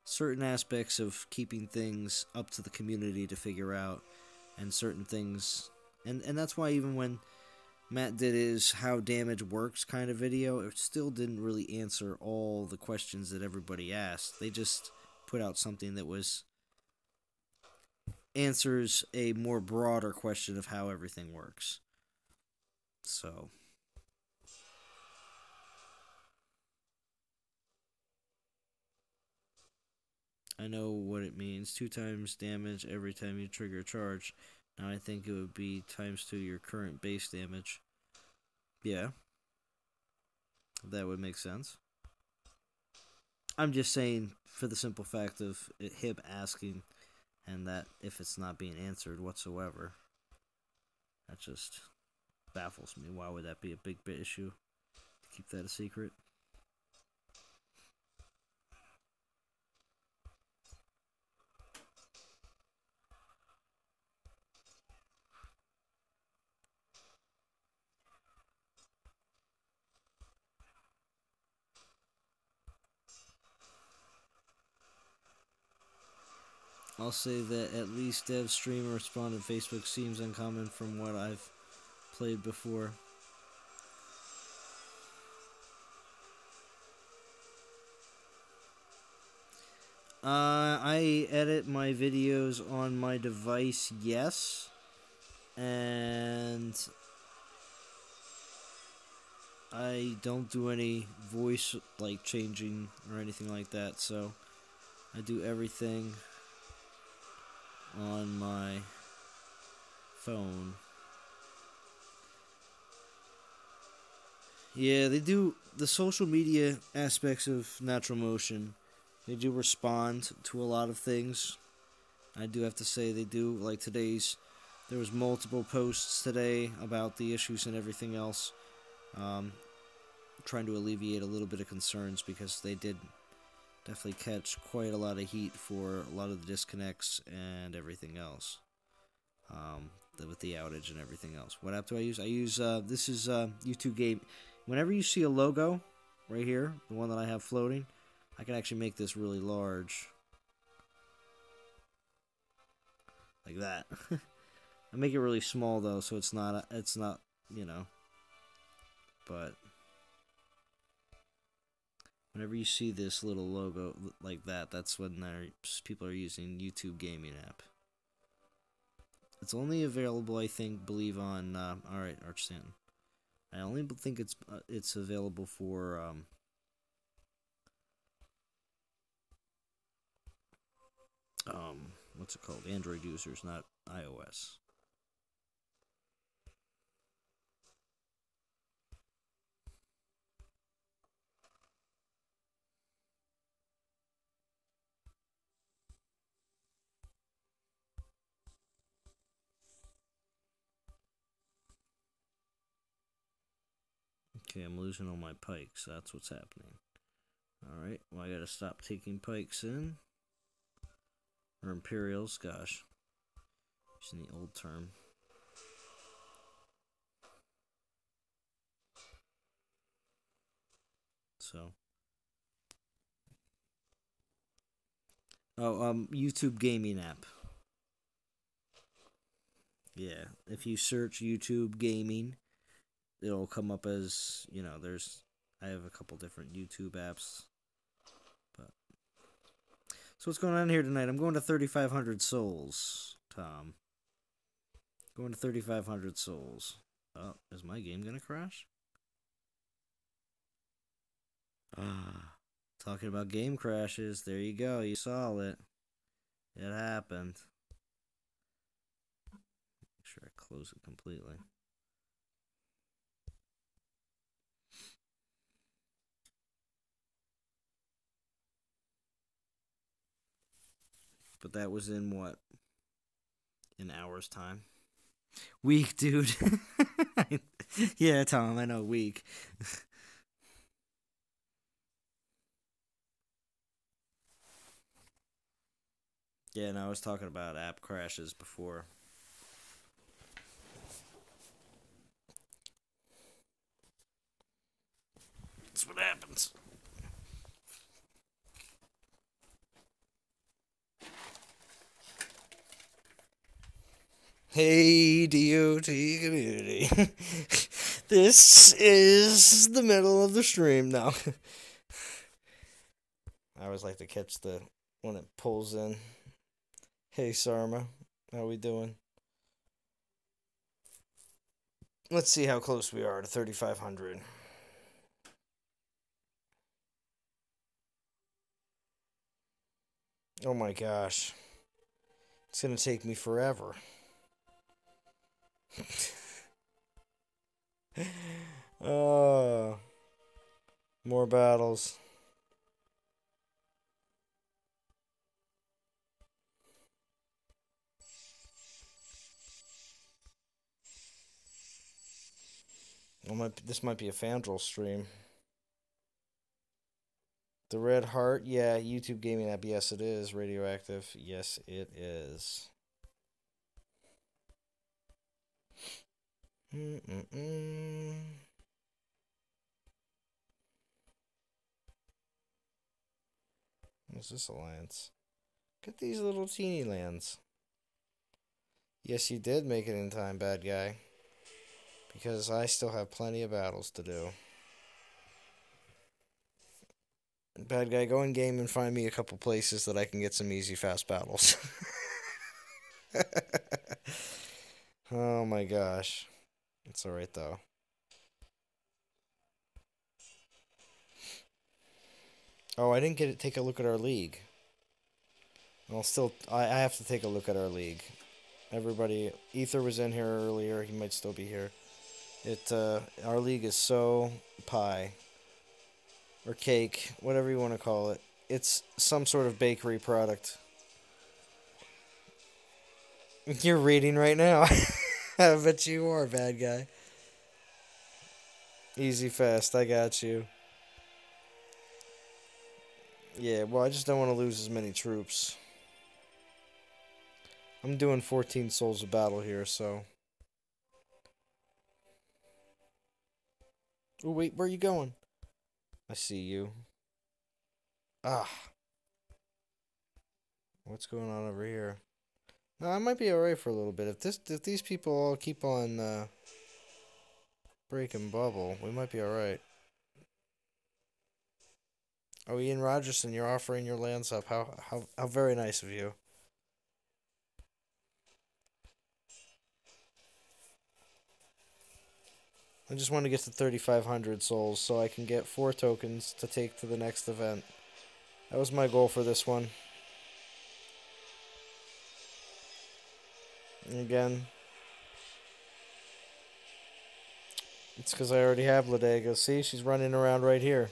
certain aspects of keeping things up to the community to figure out, and certain things, and that's why even when Matt did his how damage works kind of video, it still didn't really answer all the questions that everybody asked. They just put out something that answers a more broader question of how everything works. So I know what it means. 2 times damage every time you trigger a charge. Now I think it would be times 2 your current base damage. Yeah. That would make sense. I'm just saying for the simple fact of him asking, and that if it's not being answered whatsoever, that just baffles me. Why would that be a big issue to keep that a secret? I'll say that at least Dev's stream or respond on Facebook seems uncommon from what I've played before. I edit my videos on my device, yes. And I don't do any voice changing or anything like that, so I do everything on my phone. Yeah, they do the social media aspects of Natural Motion. They do respond to a lot of things. I do have to say they do. Like there was multiple posts today about the issues and everything else. Trying to alleviate a little bit of concerns because they did definitely catch quite a lot of heat for a lot of the disconnects and everything else. With the outage and everything else. What app do I use? I use, this is YouTube Game. Whenever you see a logo right here, the one that I have floating, I can actually make this really large. Like that. I make it really small though, so it's not, but whenever you see this little logo like that, that's when people are using YouTube Gaming app. It's only available, I believe, on, alright, Arch Stanton. I only think it's available for what's it called? Android users, not iOS. Okay, I'm losing all my pikes. That's what's happening. Alright, well, I gotta stop taking pikes in. Or Imperials, gosh. Using the old term. So. Oh, YouTube gaming app. Yeah, if you search YouTube gaming, it'll come up as, I have a couple different YouTube apps. But so what's going on here tonight? I'm going to 3,500 souls, Tom. Going to 3,500 souls. Oh, is my game gonna crash? Talking about game crashes. There you go. You saw it. It happened. Make sure I close it completely. But that was in what? An hour's time? Week, dude. Yeah, Tom, I know, week. Yeah, and I was talking about app crashes before. That's what happens. Hey, DOT community. This is the middle of the stream now. I always like to catch the when it pulls in. Hey, Sarma. How we doing? Let's see how close we are to 3,500. Oh my gosh. It's gonna take me forever. Oh, more battles. This might be a Fandral stream. The Red Heart, yeah, YouTube gaming app, yes it is. Radioactive, yes it is. What's this alliance? Get these little teeny lands. Yes, you did make it in time, bad guy. Because I still have plenty of battles to do. Bad guy, go in game and find me a couple places that I can get some easy, fast battles. Oh my gosh. It's alright though. Oh, I didn't get to take a look at our league. I have to take a look at our league. Everybody, Ether was in here earlier. He might still be here. Our league is so pie. Or cake, whatever you want to call it. It's some sort of bakery product. You're reading right now. I bet you are, bad guy. Easy fast, I got you. Yeah, well, I just don't want to lose as many troops. I'm doing 14 souls of battle here, so. Oh, wait, where are you going? I see you. Ah. What's going on over here? No, I might be alright for a little bit. If these people all keep on breaking bubble, we might be alright. Oh, Ian Rogerson, you're offering your lands up. How very nice of you. I just want to get to 3,500 souls so I can get 4 tokens to take to the next event. That was my goal for this one. And again, it's because I already have Ladega. See, she's running around right here.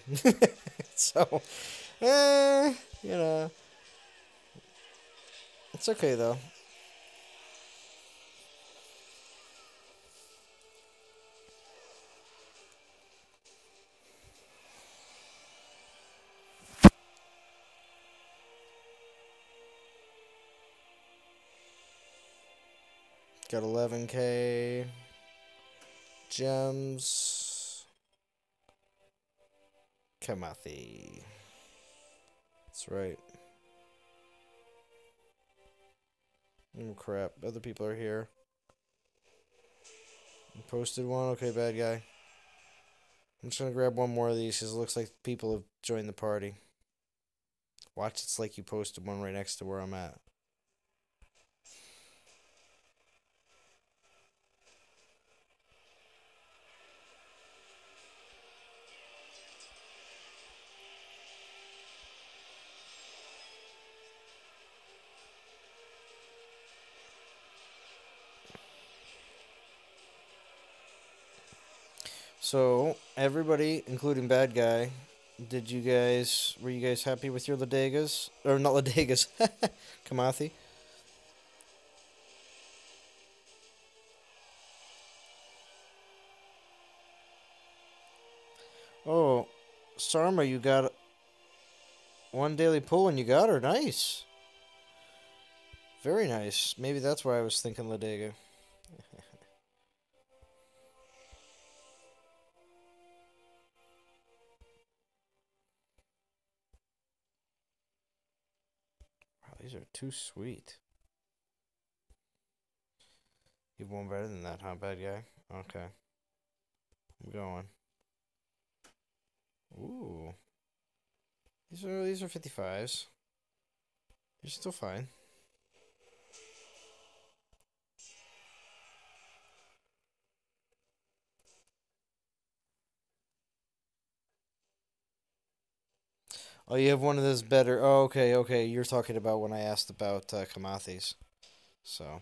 So, you know, it's okay though. Got 11k gems. Kamathi. That's right. Oh crap, other people are here. Posted one, okay, bad guy. I'm just gonna grab one more of these because it looks like people have joined the party. Watch, it's like you posted one right next to where I'm at. So, everybody, including Bad Guy, were you guys happy with your Ladegas? Or not Ladegas, Kamathi? Oh, Sarma, you got one daily pull and you got her. Nice. Very nice. Maybe that's why I was thinking Ladega. Wow, these are too sweet. You one better than that, huh, bad guy? Okay. I'm going. Ooh. These are 55s. You're still fine. Oh, you have one of those better. Oh, okay, okay. You're talking about when I asked about Kamathis. So.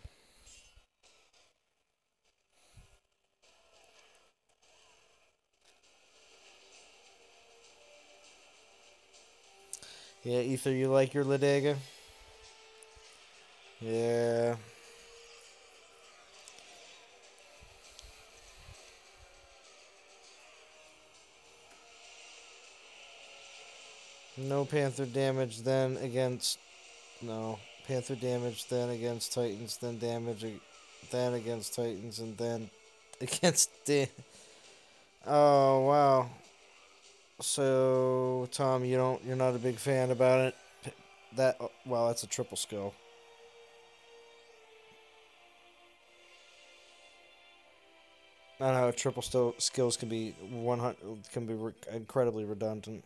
Yeah, Ether, you like your Ladega? Yeah. No Panther damage, then against. No. Panther damage, then against Titans, then damage, then against Titans, and then against. Oh, wow. So, Tom, you're not a big fan about it? Well, that's a triple skill. Not how triple skills can be 100 can be incredibly redundant.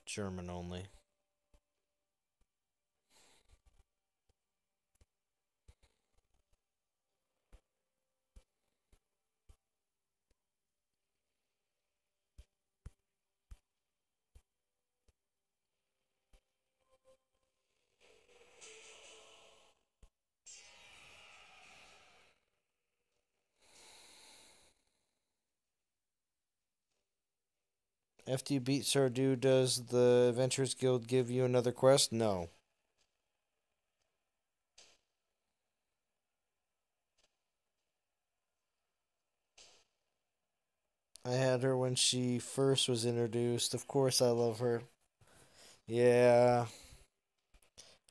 German only. After you beat Sardu, does the Adventurers Guild give you another quest? No. I had her when she first was introduced. Of course, I love her. Yeah,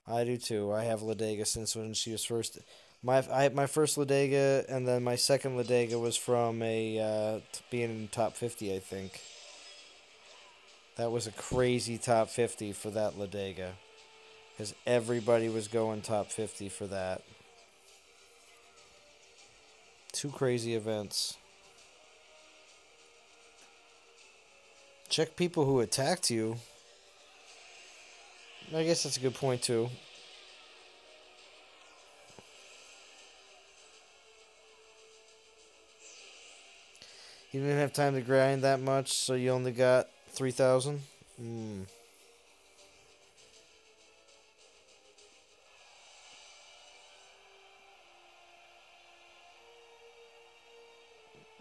I do too. I have Ladega since when she was first. My first Ladega, and then my second Ladega was from a being in top 50, I think. That was a crazy top 50 for that Ladega. Because everybody was going top 50 for that. Two crazy events. Check people who attacked you. I guess that's a good point, too. You didn't have time to grind that much, so you only got 3,000?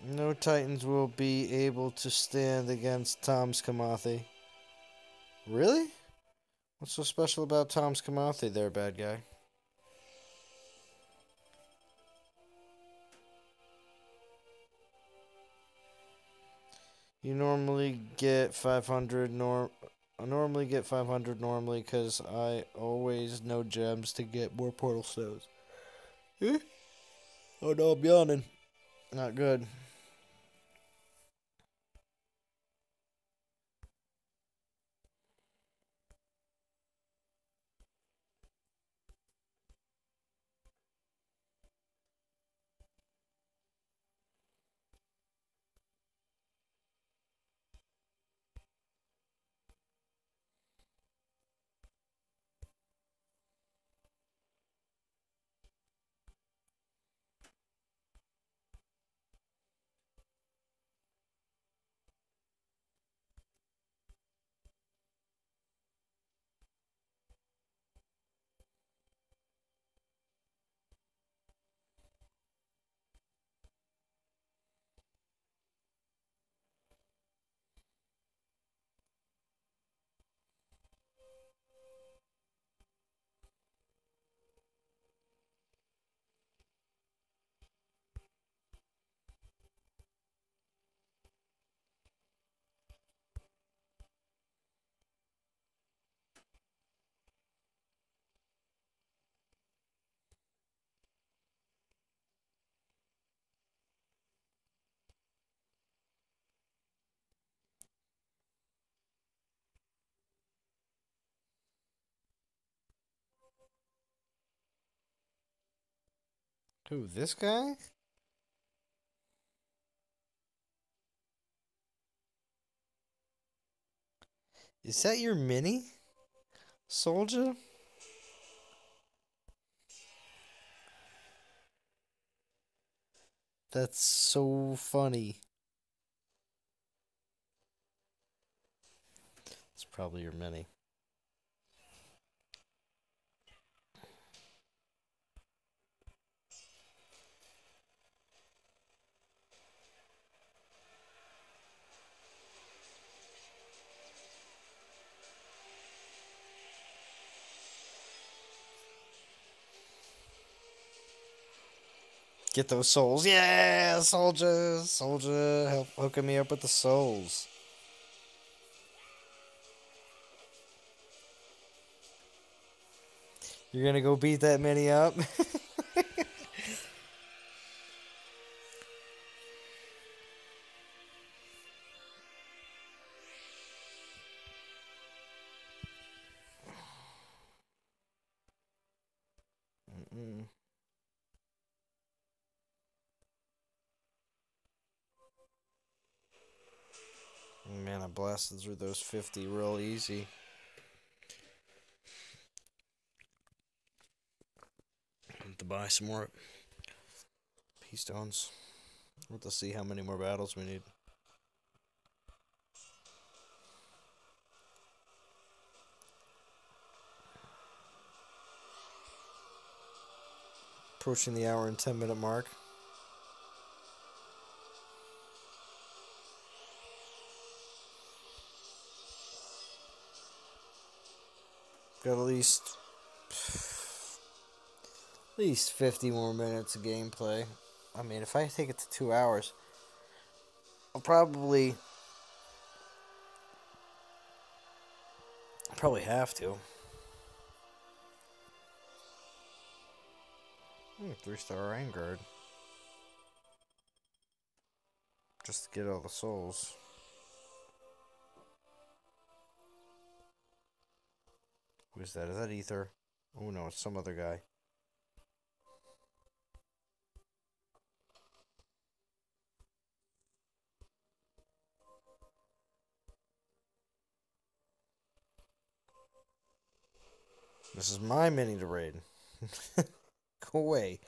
No Titans will be able to stand against Tom's Kamathi. Really? What's so special about Tom's Kamathi there, bad guy? You normally get 500 I normally get 500 normally because I always know gems to get more portal stones. Eh? Oh no, I'm yawning. Not good. Who, this guy? Is that your mini? Soldier? That's so funny. It's probably your mini. Get those souls. Yeah, soldier. Soldier, help hooking me up with the souls. You're gonna go beat that mini up? Mm-mm. Man, I blasted through those 50 real easy. To buy some more P-stones. We'll have to see how many more battles we need. Approaching the hour and 10-minute mark. Got at least 50 more minutes of gameplay. I mean, if I take it to 2 hours, I'll probably have to. 3-star Rain Guard. Just to get all the souls. Who is that? Is that Ether? Oh no, it's some other guy. This is my mini to raid. Go away.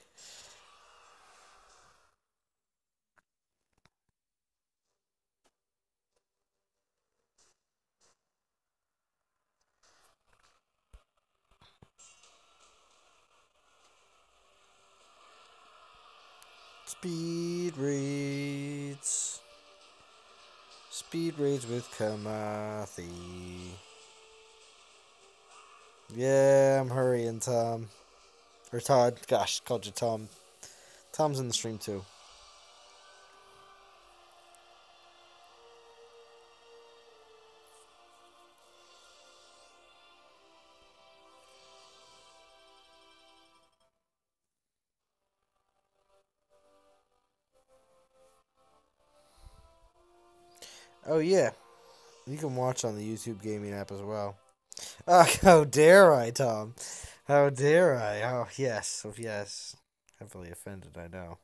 Speed raids. Speed raids with Kamathi. Yeah, I'm hurrying, Tom. Or Todd. Gosh, called you Tom. Tom's in the stream too. Oh, yeah. You can watch on the YouTube gaming app as well. How dare I, Tom? How dare I? Oh, yes. Oh, yes. Heavily offended, I know.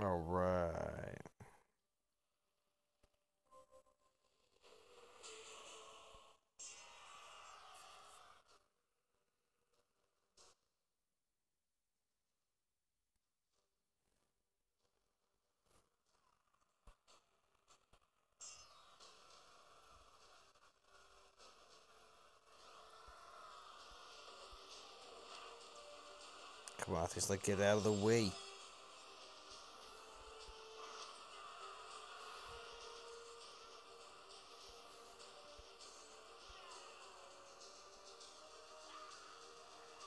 All right. Come on, he's like, get out of the way.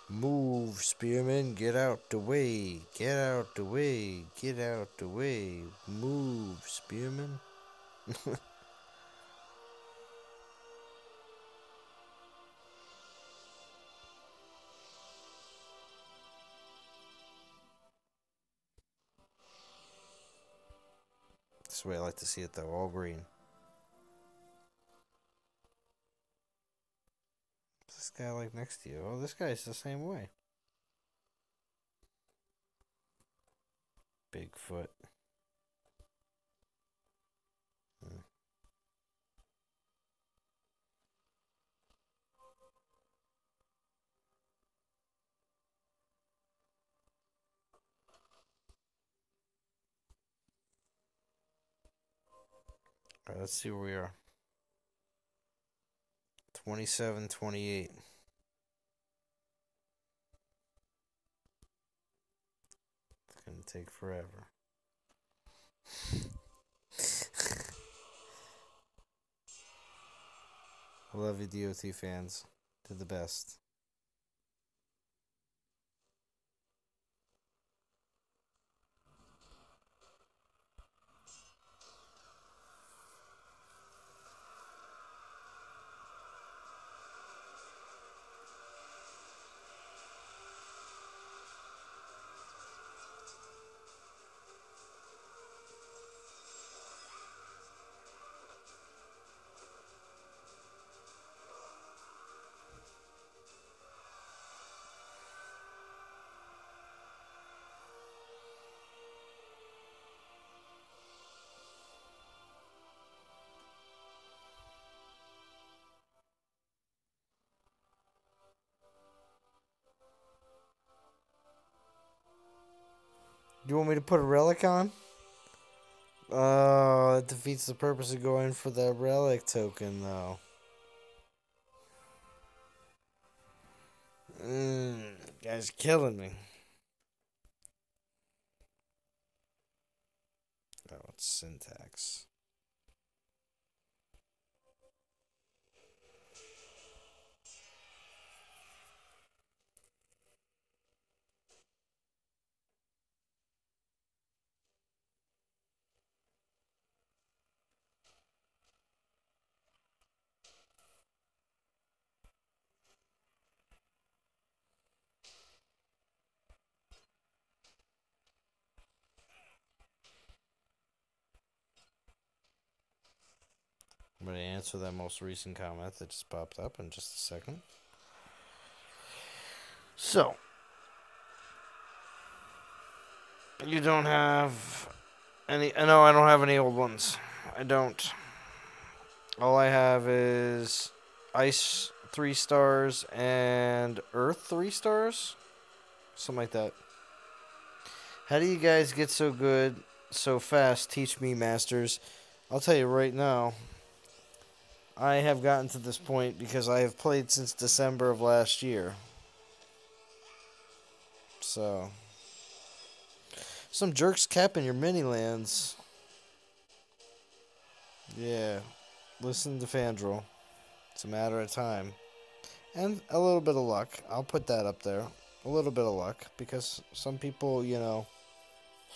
Move, Spearman, get out the way. Get out the way. Get out the way. Move, Spearman. That's the way I like to see it, though. All green. What's this guy like next to you? Oh, this guy's the same way. Bigfoot. Hmm. All right, let's see where we are. 27, 28. It's going to take forever. I love you, DOT fans. Did the best. You want me to put a relic on? Oh, it defeats the purpose of going for the relic token, though. Guy's killing me. Oh, it's syntax. I'm going to answer that most recent comment that just popped up in just a second. So, you don't have any... No, I don't have any old ones. I don't. All I have is Ice 3 stars and Earth 3 stars. Something like that. How do you guys get so good so fast? Teach me, masters. I'll tell you right now. I have gotten to this point because I have played since December of last year. So, some jerks capping your mini lands. Yeah, listen to Fandral. It's a matter of time. And a little bit of luck. I'll put that up there. A little bit of luck. Because some people,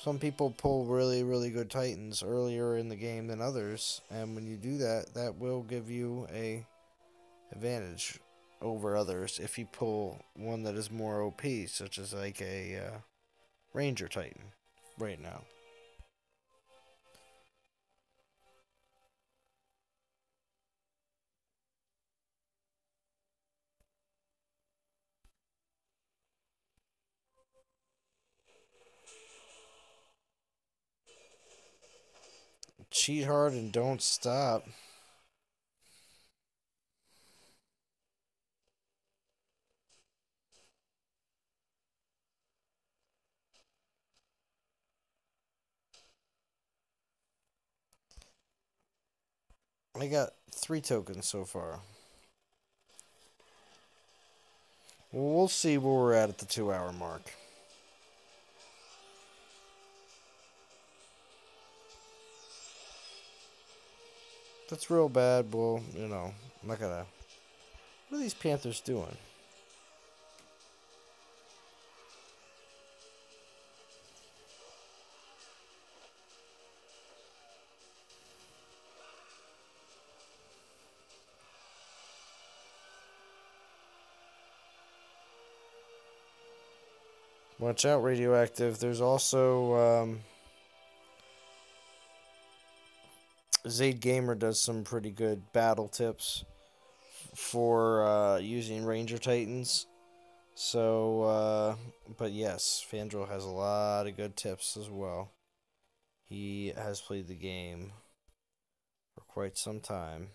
some people pull really, really good Titans earlier in the game than others. And when you do that, that will give you a advantage over others if you pull one that is more OP, such as like a Ranger Titan right now. Cheat hard and don't stop. I got 3 tokens so far. Well, we'll see where we're at the 2-hour mark. That's real bad, well, I'm not gonna... What are these Panthers doing? Watch out, Radioactive. There's also, Zaid Gamer does some pretty good battle tips for using Ranger Titans. So, but yes, Fandral has a lot of good tips as well. He has played the game for quite some time.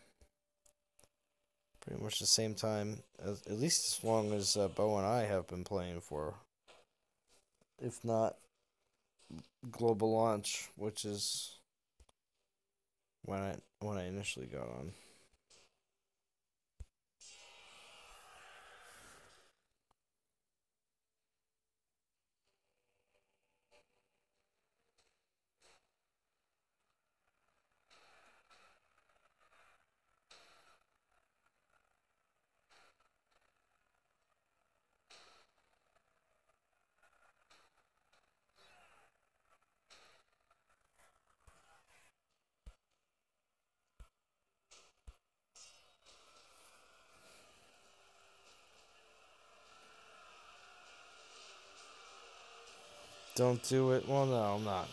Pretty much the same time, at least as long as Bo and I have been playing for. If not global launch, which is when I initially got on. Don't do it. Well, no, I'm not.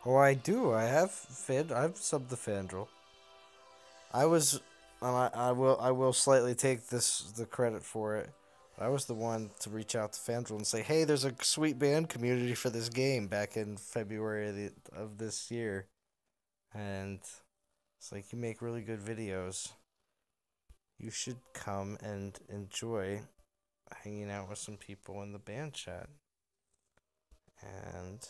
Oh, I do. I've subbed the Fandral. I was, I will slightly take the credit for it. I was the one to reach out to Fandral and say, "Hey, there's a sweet band community for this game." Back in February of this year, and it's like, you make really good videos. You should come and enjoy hanging out with some people in the band chat. And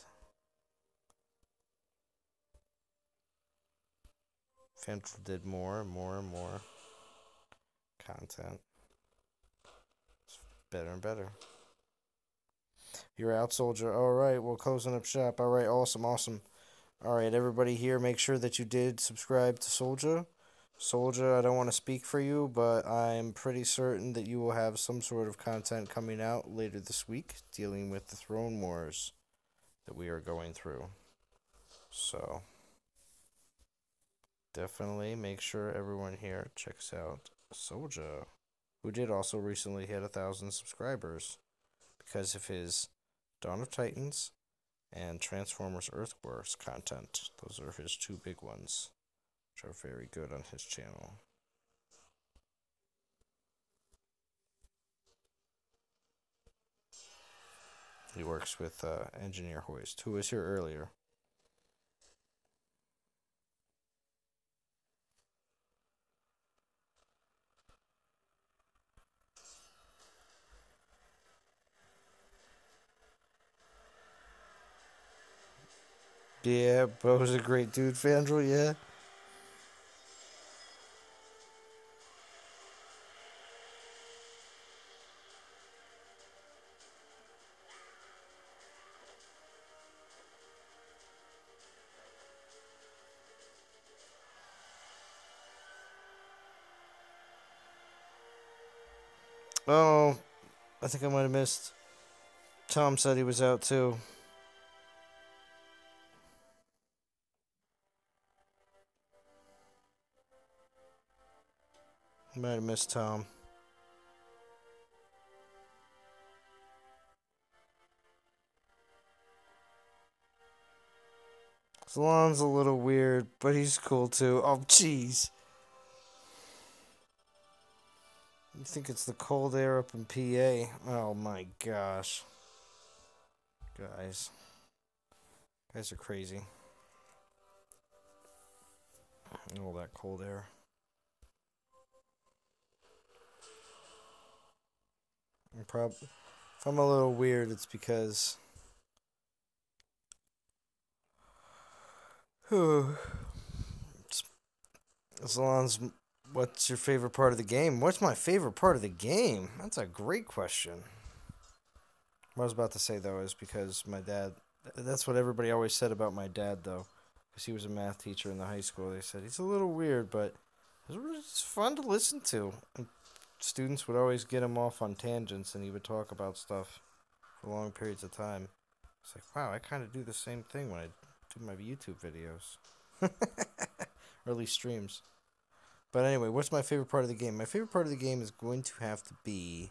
Fandral did more and more and more content. It's better and better. You're out, soldier. All right, well, closing up shop. All right, awesome, awesome. All right, everybody here, make sure that you did subscribe to Soldier. Soldier, I don't want to speak for you, but I'm pretty certain that you will have some sort of content coming out later this week dealing with the Throne Wars that we are going through. So, definitely make sure everyone here checks out Soldier, who did also recently hit 1,000 subscribers because of his Dawn of Titans and Transformers Earth Wars content. Those are his two big ones, which are very good on his channel. He works with Engineer Hoist, who was here earlier. Yeah, Bo's a great dude, Fandral, yeah. Oh, I think I might have missed. Tom said he was out too. Might have missed Tom. Zalon's a little weird, but he's cool too. Oh, jeez. You think it's the cold air up in PA? Oh my gosh. Guys. Guys are crazy. All that cold air. If I'm a little weird, it's because Zalon's, what's your favorite part of the game? What's my favorite part of the game? That's a great question. What I was about to say, though, is because my dad... That's what everybody always said about my dad, though. Because he was a math teacher in the high school. They said, he's a little weird, but it's fun to listen to. And students would always get him off on tangents, and he would talk about stuff for long periods of time. It's like, wow, I kind of do the same thing when I do my YouTube videos. Or at least streams. But anyway, what's my favorite part of the game? My favorite part of the game is going to have to be...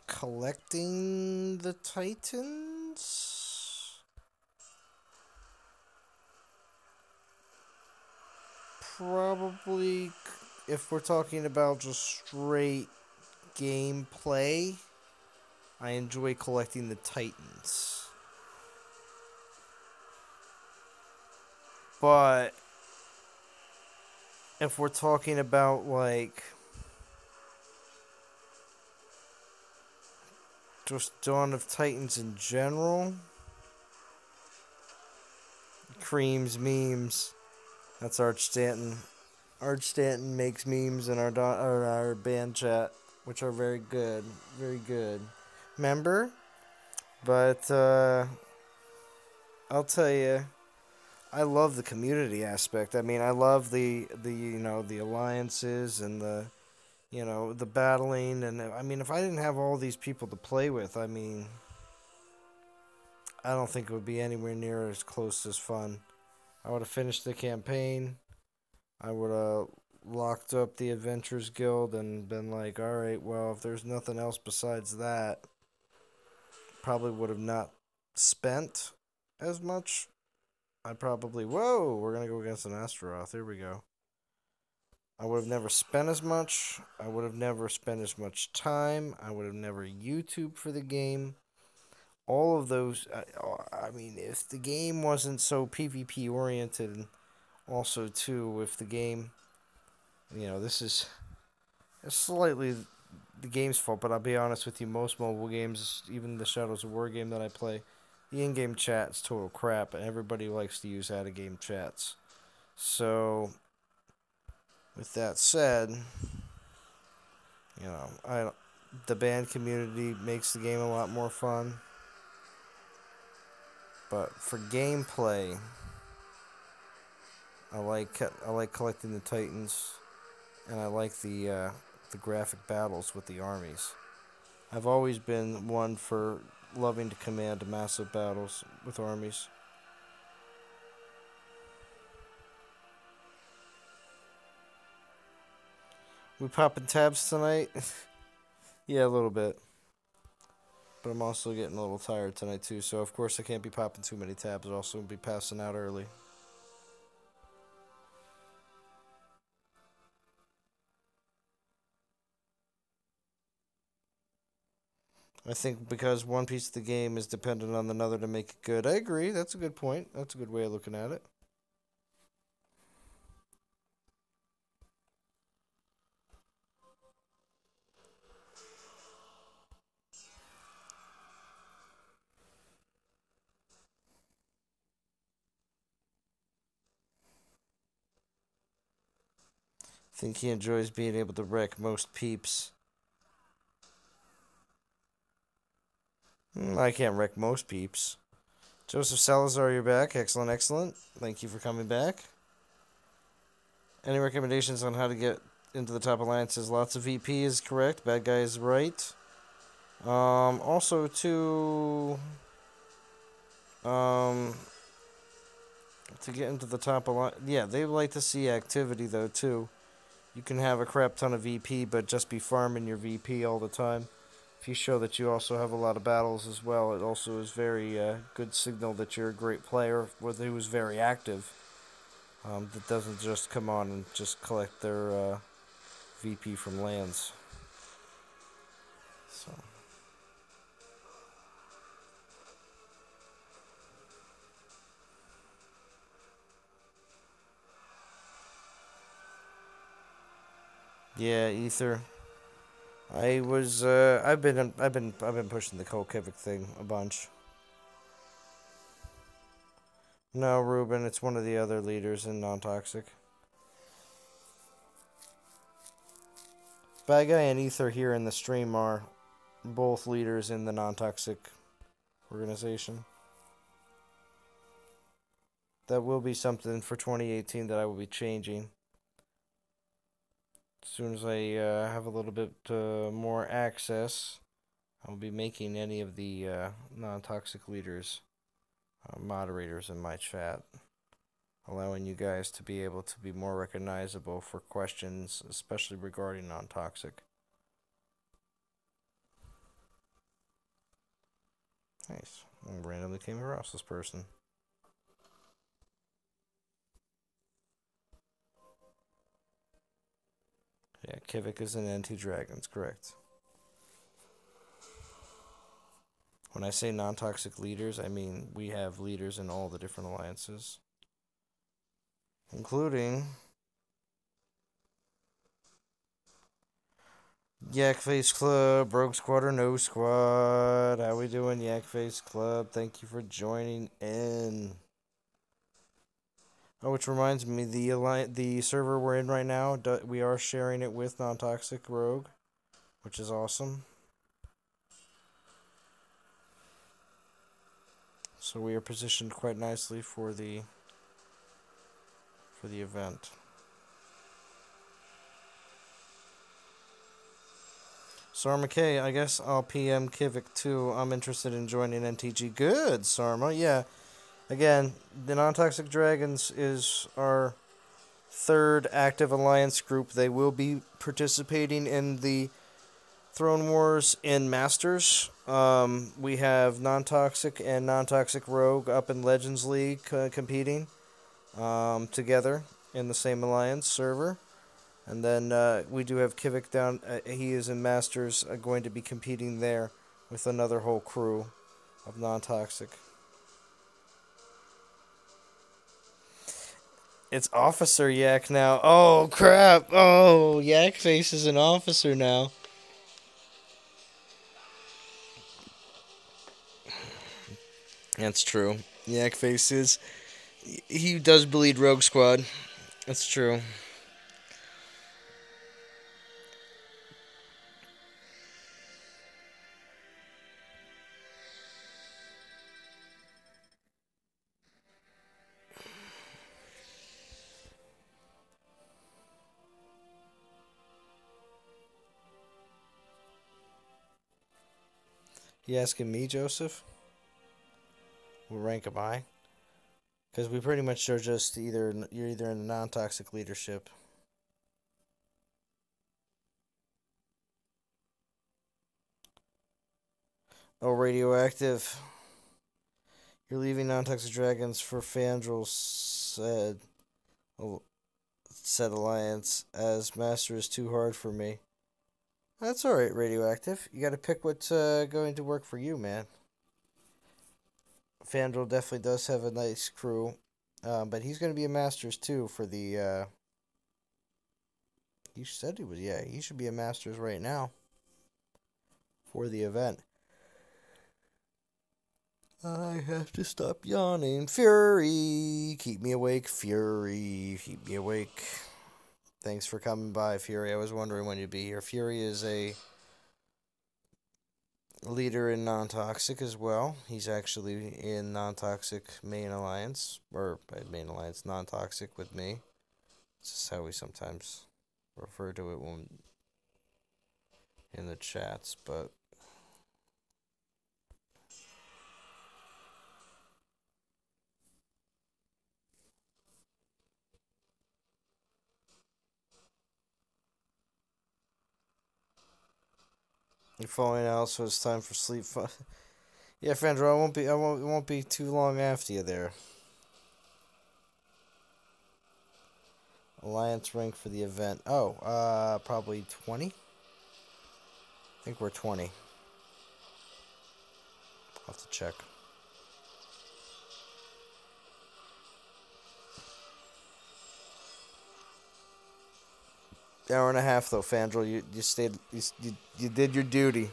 Collecting the Titans? Probably, if we're talking about just straight gameplay, I enjoy collecting the Titans. But if we're talking about, like, just Dawn of Titans in general, Creams memes. That's Arch Stanton. Arch Stanton makes memes in our band chat, which are very good. Very good. Remember? But, I'll tell you, I love the community aspect. I mean, I love the alliances and the battling. And, I mean, if I didn't have all these people to play with, I mean, I don't think it would be anywhere near as close as fun. I would have finished the campaign. I would have locked up the Adventurers Guild and been like, alright, well, if there's nothing else besides that, probably would have not spent as much. I probably... Whoa! We're going to go against an Astaroth. Here we go. I would have never spent as much. I would have never spent as much time. I would have never YouTube for the game. All of those... I mean, if the game wasn't so PvP oriented, and also, too, if the game... You know, this is slightly the game's fault, but I'll be honest with you, most mobile games, even the Shadows of War game that I play, the in-game chat's total crap, and everybody likes to use out-of-game chats. So, with that said, you know, the band community makes the game a lot more fun. But for gameplay, I like collecting the Titans, and I like the graphic battles with the armies. I've always been one for loving to command massive battles with armies. We popping tabs tonight? Yeah, a little bit. But I'm also getting a little tired tonight too, so of course I can't be popping too many tabs. I'll also be passing out early. I think because one piece of the game is dependent on another to make it good. I agree. That's a good point. That's a good way of looking at it. I think he enjoys being able to wreck most peeps. I can't wreck most peeps. Joseph Salazar, you're back. Excellent, excellent. Thank you for coming back. Any recommendations on how to get into the top alliances? Lots of VP is correct. Bad guy is right. Also, to get into the top alliance, yeah, they like to see activity though too. You can have a crap ton of VP, but just be farming your VP all the time. If you show that you also have a lot of battles as well, it also is very good signal that you're a great player, who is very active. That doesn't just come on and just collect their VP from lands. So. Yeah, Ether. I've been pushing the Kolkivik thing a bunch. No, Ruben, it's one of the other leaders in non-toxic. Bad Guy and Ether here in the stream are both leaders in the non-toxic organization. That will be something for 2018 that I will be changing. As soon as I have a little bit more access, I'll be making any of the non-toxic leaders moderators in my chat, allowing you guys to be able to be more recognizable for questions, especially regarding non-toxic. Nice. I randomly came across this person. Yeah, Kivik is an anti-dragons, correct. When I say non-toxic leaders, I mean we have leaders in all the different alliances. Including Yakface Club, Rogue Squad or No Squad. How we doing, Yakface Club? Thank you for joining in. Oh, which reminds me, the server we're in right now, we are sharing it with non-toxic Rogue, which is awesome. So we are positioned quite nicely for the event. Sarma K, I guess I'll PM Kivik too. I'm interested in joining NTG. Good, Sarma. Yeah. Again, the Non-Toxic Dragons is our third active alliance group. They will be participating in the Throne Wars in Masters. We have non-toxic and non-toxic Rogue up in Legends League competing together in the same alliance server. And then we do have Kivik down. He is in Masters, going to be competing there with another whole crew of non-toxic. It's Officer Yak now. Oh, crap. Oh, Yak Face is an officer now. That's true. Yak Face is... He does bleed Rogue Squad. That's true. You asking me, Joseph? What rank am I? Because we pretty much are just either... You're either in the non-toxic leadership. Oh, radioactive. You're leaving non-toxic dragons for Fandral said Alliance, as Master is too hard for me. That's alright, radioactive. You gotta pick what's going to work for you, man. Fandral definitely does have a nice crew. But he's gonna be a Masters too for the he said he was, yeah, he should be a Masters right now. For the event. I have to stop yawning. Fury! Keep me awake, Fury. Keep me awake. Thanks for coming by, Fury. I was wondering when you'd be here. Fury is a leader in non-toxic as well. He's actually in non-toxic main alliance, or main alliance non-toxic with me. This is how we sometimes refer to it when in the chats, but you're falling out, so it's time for sleep. Yeah, Fandro, it won't be too long after you there. Alliance rank for the event. Oh, probably 20? I think we're 20. I'll have to check. Hour and a half though, Fandral. You stayed. You did your duty.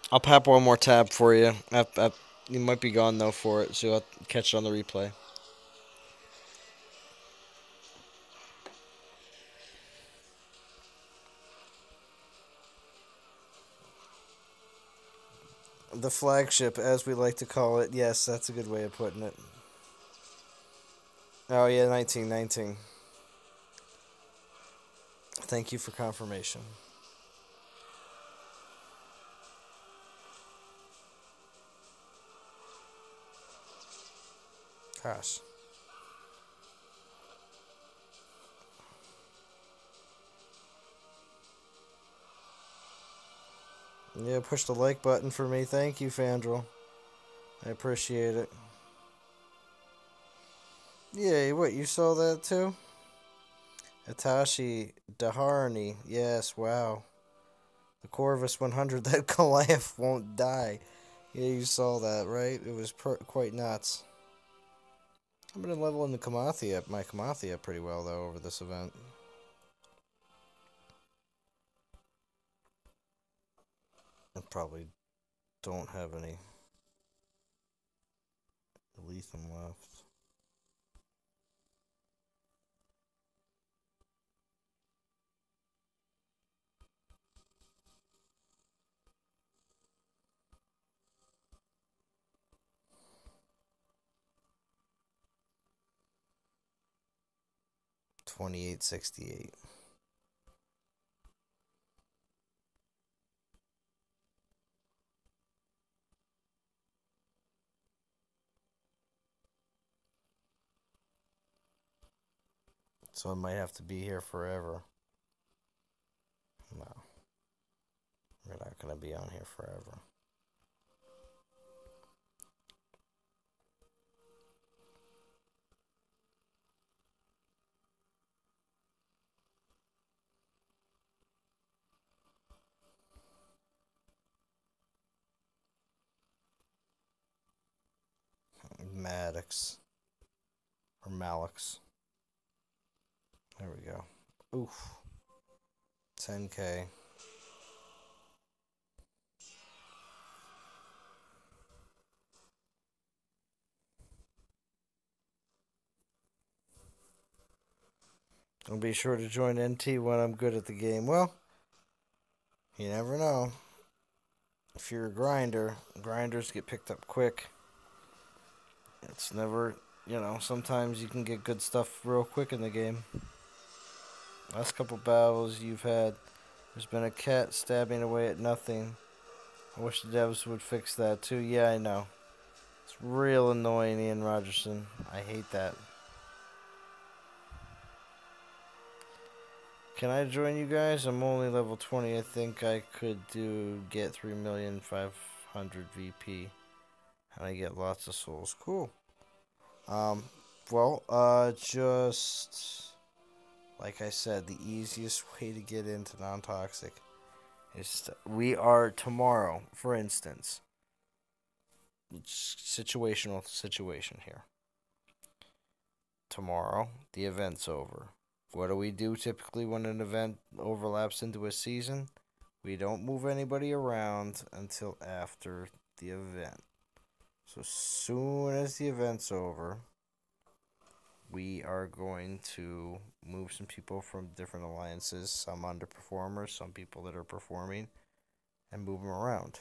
I'll pop one more tab for you. You might be gone though for it, so I'll catch it on the replay. The flagship, as we like to call it. Yes, that's a good way of putting it. Oh yeah, 1919. Thank you for confirmation. Gosh. Yeah, push the like button for me. Thank you, Fandral. I appreciate it. Yeah, what, you saw that too? Atashi Daharani. Yes, wow. The Corvus 100 that Goliath won't die. Yeah, you saw that, right? It was quite nuts. I'm going to level in my Kamathia pretty well, though, over this event. I probably don't have any Lethem left. $28.68. So I might have to be here forever. going to be on here forever. Maddox. Or Malix. There we go. Oof. 10K. I'll be sure to join NT when I'm good at the game. Well, you never know. If you're a grinder, grinders get picked up quick. It's never, sometimes you can get good stuff real quick in the game. Last couple battles you've had, there's been a cat stabbing away at nothing. I wish the devs would fix that too. Yeah, I know. It's real annoying, Ian Rogerson. I hate that. Can I join you guys? I'm only level 20. I think I could get 3,500,000 VP. And I get lots of souls. Cool. Just like I said, the easiest way to get into non-toxic is we are tomorrow, for instance. Situational situation here. Tomorrow, the event's over. What do we do typically when an event overlaps into a season? We don't move anybody around until after the event. So soon as the event's over, we are going to move some people from different alliances, some underperformers, some people that are performing, and move them around.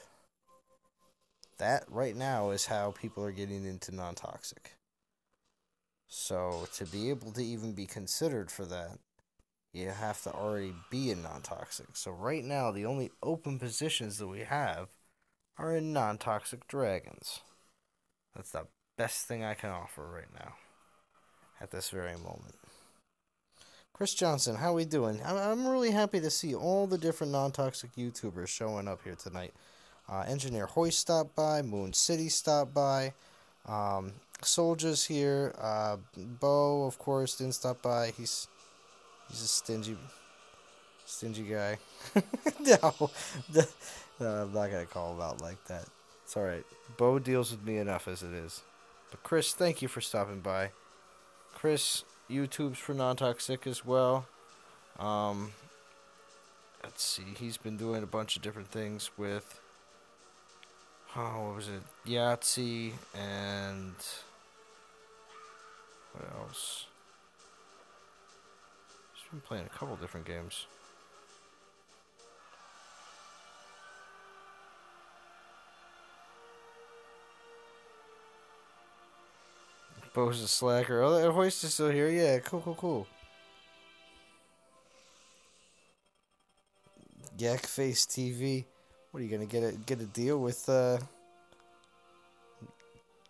That right now is how people are getting into non-toxic. So to be able to even be considered for that, you have to already be in non-toxic. So right now, the only open positions that we have are in non-toxic dragons. That's the best thing I can offer right now, at this very moment. Chris Johnson, how we doing? I'm really happy to see all the different non-toxic YouTubers showing up here tonight. Engineer Hoist stopped by, Moon City stopped by, Soldier's here, Bo, of course, didn't stop by. He's a stingy guy. No, I'm not gonna call him out like that. It's alright. Bo deals with me enough as it is. But Chris, thank you for stopping by. Chris, YouTube's for non-toxic as well. Let's see, he's been doing a bunch of different things with, what was it? Yahtzee and what else? He's been playing a couple different games. Bo's a slacker. Oh, the Hoist is still here. Yeah, cool. Yak Face TV. What are you gonna get a deal with?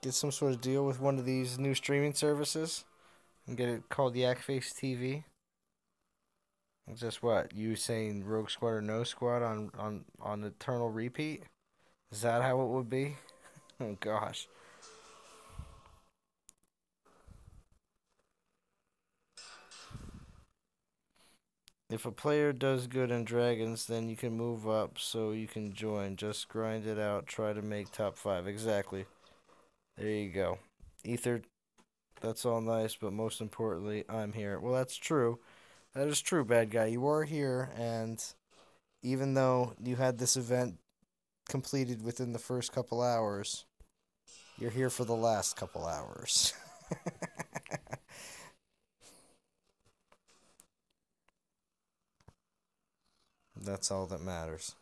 Get some sort of deal with one of these new streaming services and get it called Yak Face TV. Just what? You saying Rogue Squad or No Squad on Eternal Repeat? Is that how it would be? Oh gosh. If a player does good in Dragons, then you can move up so you can join. Just grind it out. Try to make top 5. Exactly. There you go. Ether, that's all nice, but most importantly, I'm here. Well, that's true. That is true, bad guy. You are here, and even though you had this event completed within the first couple hours, you're here for the last couple hours. That's all that matters.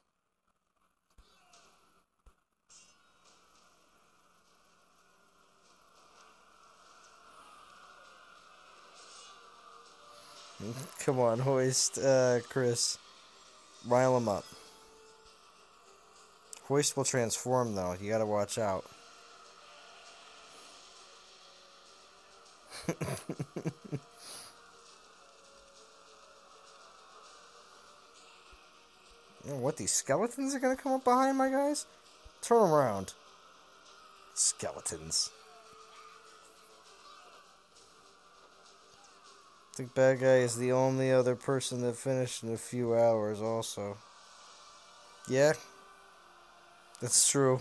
Come on, Hoist, Chris. Rile him up. Hoist will transform, though. You gotta watch out. Oh, what, these skeletons are gonna come up behind my guys? Turn them around. Skeletons. I think bad guy is the only other person that finished in a few hours also. Yeah, that's true.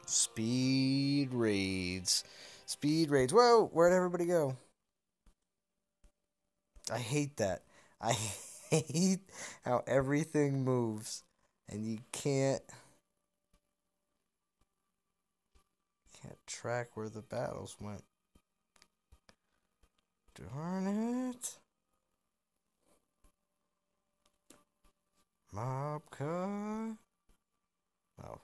Speed raids. Speed raids. Whoa, where'd everybody go? I hate that. I hate how everything moves and you can't track where the battles went. Darn it. Mob car. Oh,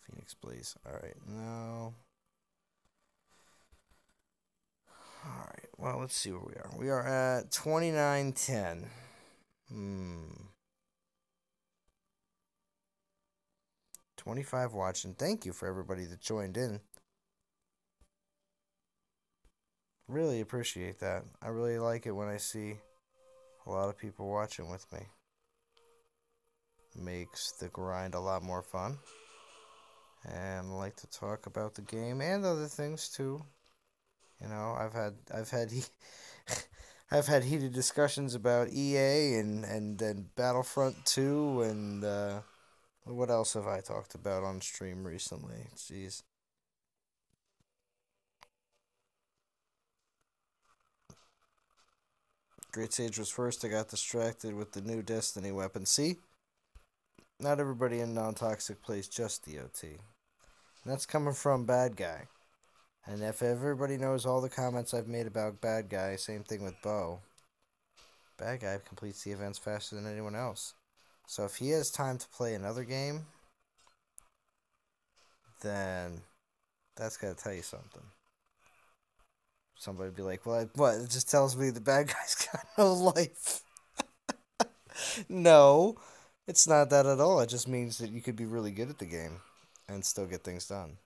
Phoenix Blaze. Alright, no. Alright, well, let's see where we are. We are at 2910. 25 watching. Thank you for everybody that joined in. Really appreciate that. I really like it when I see a lot of people watching with me. Makes the grind a lot more fun. And I like to talk about the game and other things too. You know, I've had I've had heated discussions about EA and Battlefront 2 and what else have I talked about on stream recently? Jeez. Great Sage was first. I got distracted with the new Destiny weapon. See? Not everybody in non-toxic plays just DOT. And that's coming from Bad Guy. And if everybody knows all the comments I've made about Bad Guy, same thing with Bo. Bad Guy completes the events faster than anyone else. So if he has time to play another game, then that's got to tell you something. Somebody would be like, well, what? It just tells me the bad guy's got no life. No, it's not that at all. It just means that you could be really good at the game and still get things done.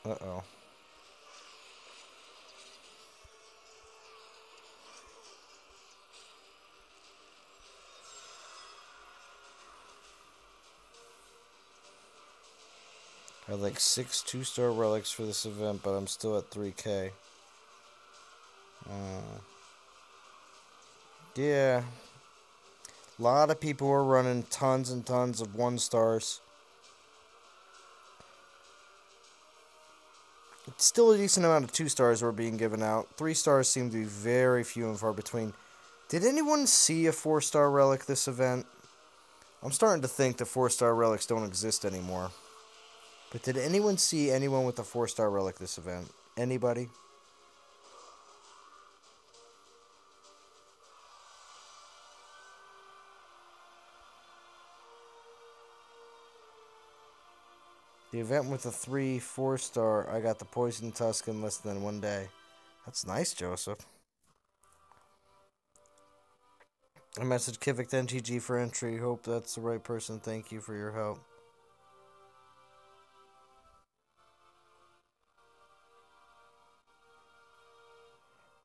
Uh-oh. I had like 6 2-star relics for this event, but I'm still at 3K. Yeah. A lot of people were running tons and tons of 1-stars. Still a decent amount of 2-stars were being given out. 3-stars seem to be very few and far between. Did anyone see a 4-star relic this event? I'm starting to think the 4-star relics don't exist anymore. But did anyone see anyone with a 4-star relic this event? Anybody? The event with the 3 4-star, I got the Poison Tusk in less than 1 day. That's nice, Joseph. I messaged Kivik NTG for entry. Hope that's the right person. Thank you for your help.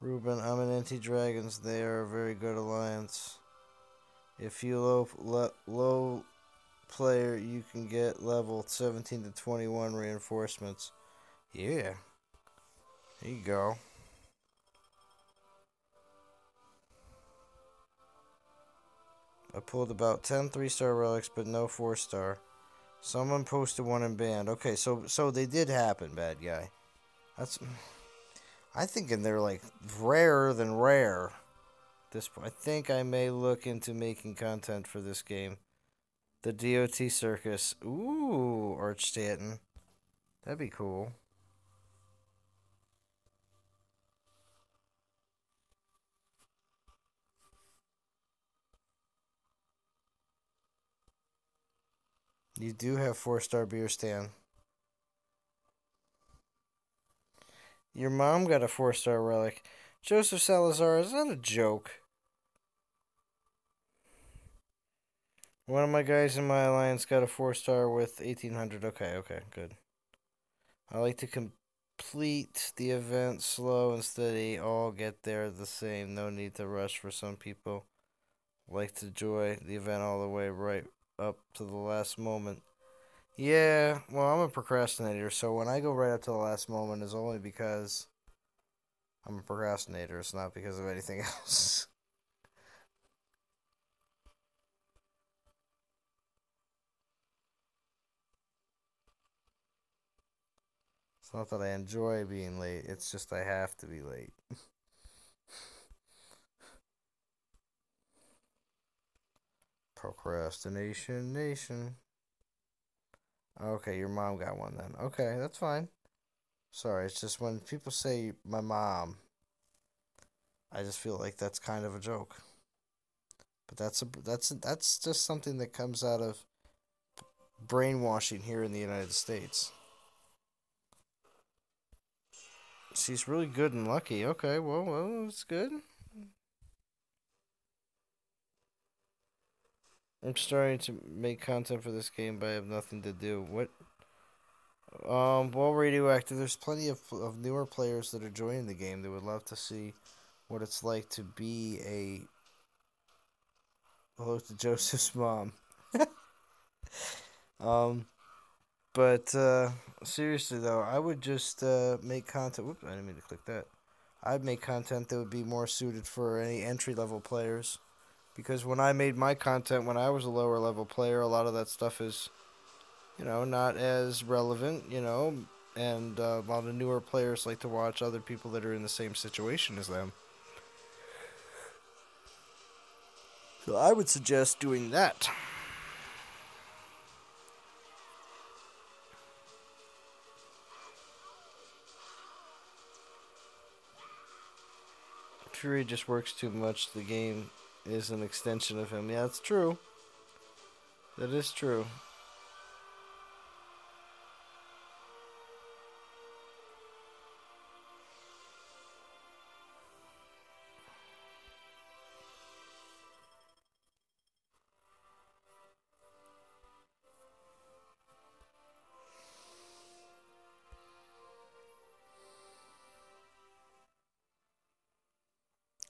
Ruben, I'm an anti-dragons. They are a very good alliance. If you low player, you can get level 17 to 21 reinforcements. Yeah. There you go. I pulled about 10 3-star relics, but no 4-star. Someone posted one in band. Okay, so they did happen, bad guy. That's... I'm thinking they're like rarer than rare. I think I may look into making content for this game The DOT Circus. Ooh, Arch Stanton. That'd be cool. You do have 4-star beer stand. Your mom got a 4-star relic. Joseph Salazar, is that a joke? One of my guys in my alliance got a 4-star with 1800. Okay, good. I like to complete the event slow and steady. All get there the same. No need to rush for some people. Like to enjoy the event all the way right up to the last moment. Yeah, well, I'm a procrastinator, so when I go right up to the last moment, it's only because I'm a procrastinator. It's not because of anything else. It's not that I enjoy being late, it's just I have to be late. Procrastination Nation. Okay, your mom got one then. Okay, that's fine. Sorry, it's just when people say my mom, I just feel like that's kind of a joke. But that's just something that comes out of brainwashing here in the United States. She's really good and lucky. Okay, well, that's good. I'm starting to make content for this game, but I have nothing to do. What? Well, Radioactive, there's plenty of newer players that are joining the game. They would love to see what it's like to be a. Hello to Joseph's mom. um, but seriously though, I would just make content. Whoops, I didn't mean to click that. I'd make content that would be more suited for any entry level players, because when I made my content when I was a lower level player, a lot of that stuff is, not as relevant, and a lot of newer players like to watch other people that are in the same situation as them. So I would suggest doing that. Fury just works too much. The game is an extension of him. Yeah, that's true. That is true.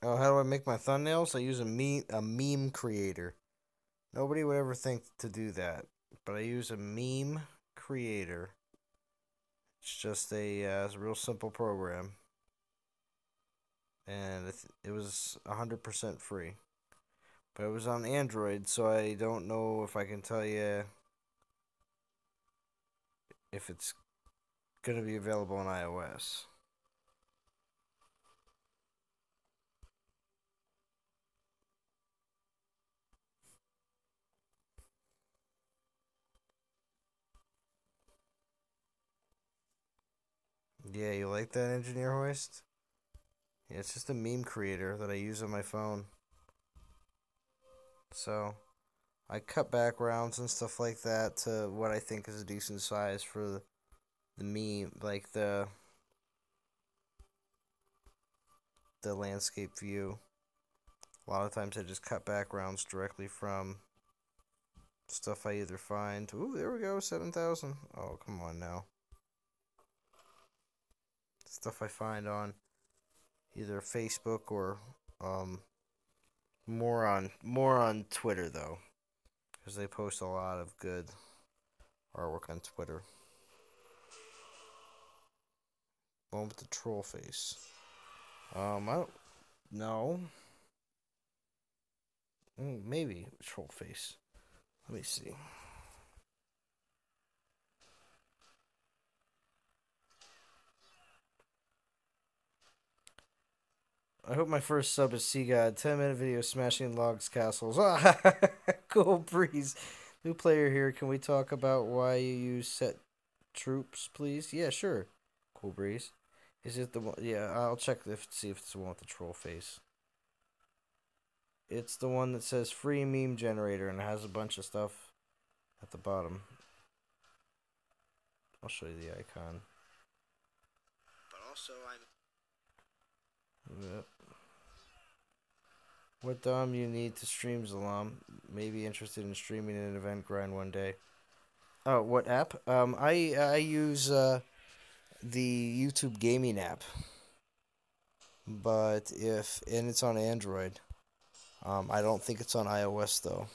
Oh, how do I make my thumbnails? I use a meme creator. Nobody would ever think to do that, but I use a meme creator. It's just a real simple program, and it was 100% free. But it was on Android, so I don't know if I can tell you if it's gonna be available on iOS. Yeah, you like that, Engineer Hoist? Yeah, it's just a meme creator that I use on my phone. So I cut backgrounds and stuff like that to what I think is a decent size for the meme, like the landscape view. A lot of times I just cut backgrounds directly from stuff I either find. Ooh, there we go, 7,000. Oh, come on now. Stuff I find on either Facebook or more on Twitter though, because they post a lot of good artwork on Twitter. One with the troll face. I don't know. Maybe troll face. Let me see. I hope my first sub is Sea God. 10-minute video smashing logs castles. Ah, cool breeze. New player here. Can we talk about why you use set troops, please? Yeah, sure. Cool breeze. Is it the one? Yeah, I'll check if see if it's the one with the troll face. It's the one that says free meme generator and it has a bunch of stuff at the bottom. I'll show you the icon. But also, Yep. What DOM you need to stream Zalon? Maybe interested in streaming an event grind one day. Oh, what app? I use the YouTube gaming app, but and it's on Android. I don't think it's on iOS though.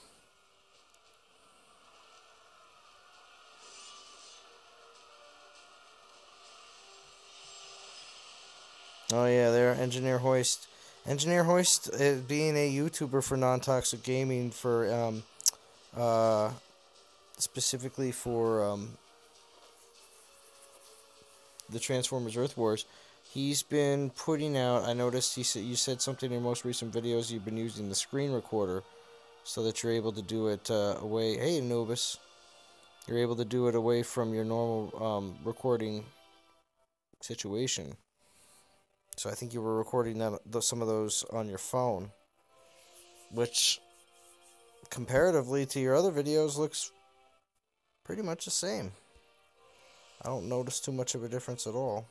Oh yeah, there, Engineer Hoist. Engineer Hoist, being a YouTuber for non-toxic gaming for specifically for the Transformers Earth Wars, he's been putting out. I noticed you said something in your most recent videos. You've been using the screen recorder so that you're able to do it away. Hey, Anubis, you're able to do it away from your normal recording situation. So I think you were recording some of those on your phone, which comparatively to your other videos looks pretty much the same. I don't notice too much of a difference at all.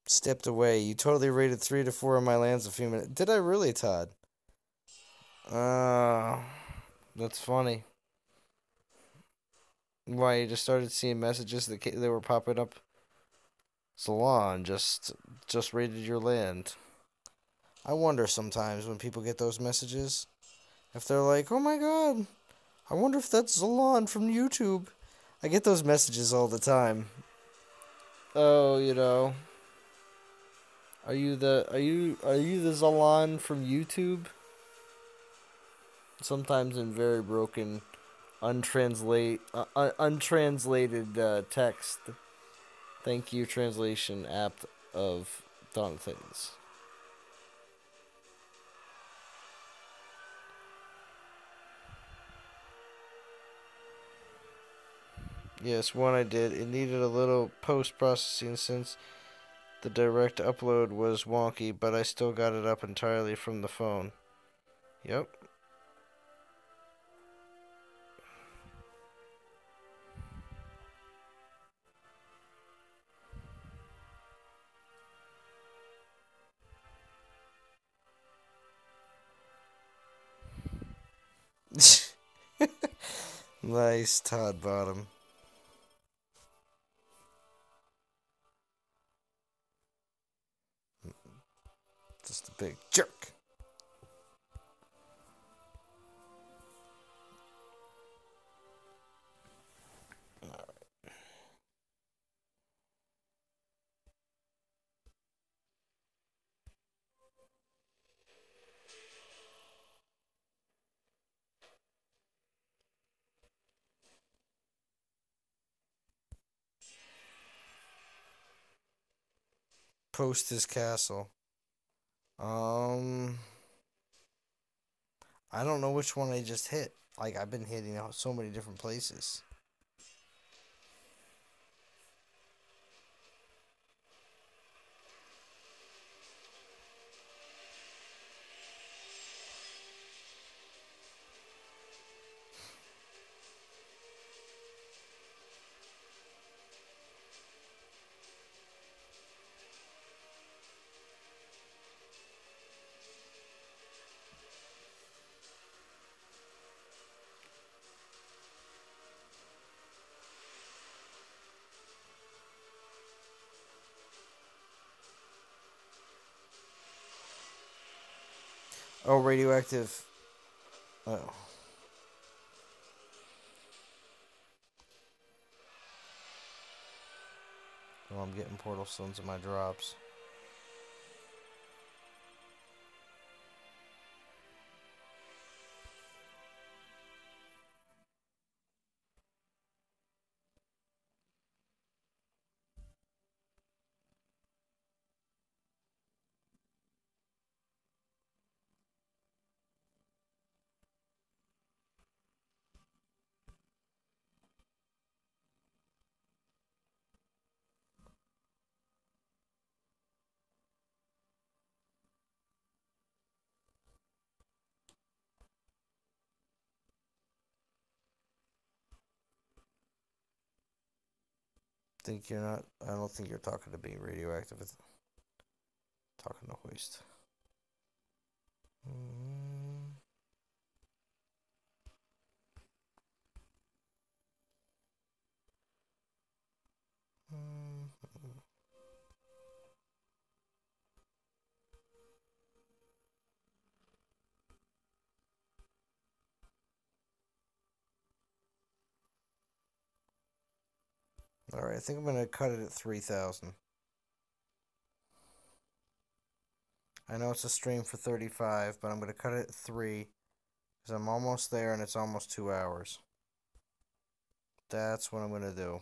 Stepped away. You totally rated 3 to 4 on my lands a few minutes. Did I really, Todd? Uh, that's funny. Why, you just started seeing messages that were popping up? Zalon just raided your land. I wonder sometimes when people get those messages, if they're like, oh my god, I wonder if that's Zalon from YouTube. I get those messages all the time. Oh, are you the Zalon from YouTube? Sometimes in very broken, untranslated text. Thank you, translation app of Dawn of Titans. Yes, one I did. It needed a little post-processing since the direct upload was wonky, but I still got it up entirely from the phone. Yep. Nice, Todd Bottom. Just a big jerk. Post his castle. I don't know which one I just hit. Like, I've been hitting out so many different places. Oh, radioactive. Oh. Well, I'm getting portal stones in my drops. Think you're not? I don't think you're talking to me, radioactive. Talking to Hoist. Alright, I think I'm going to cut it at 3,000. I know it's a stream for 35, but I'm going to cut it at 3 because I'm almost there and it's almost 2 hours. That's what I'm going to do.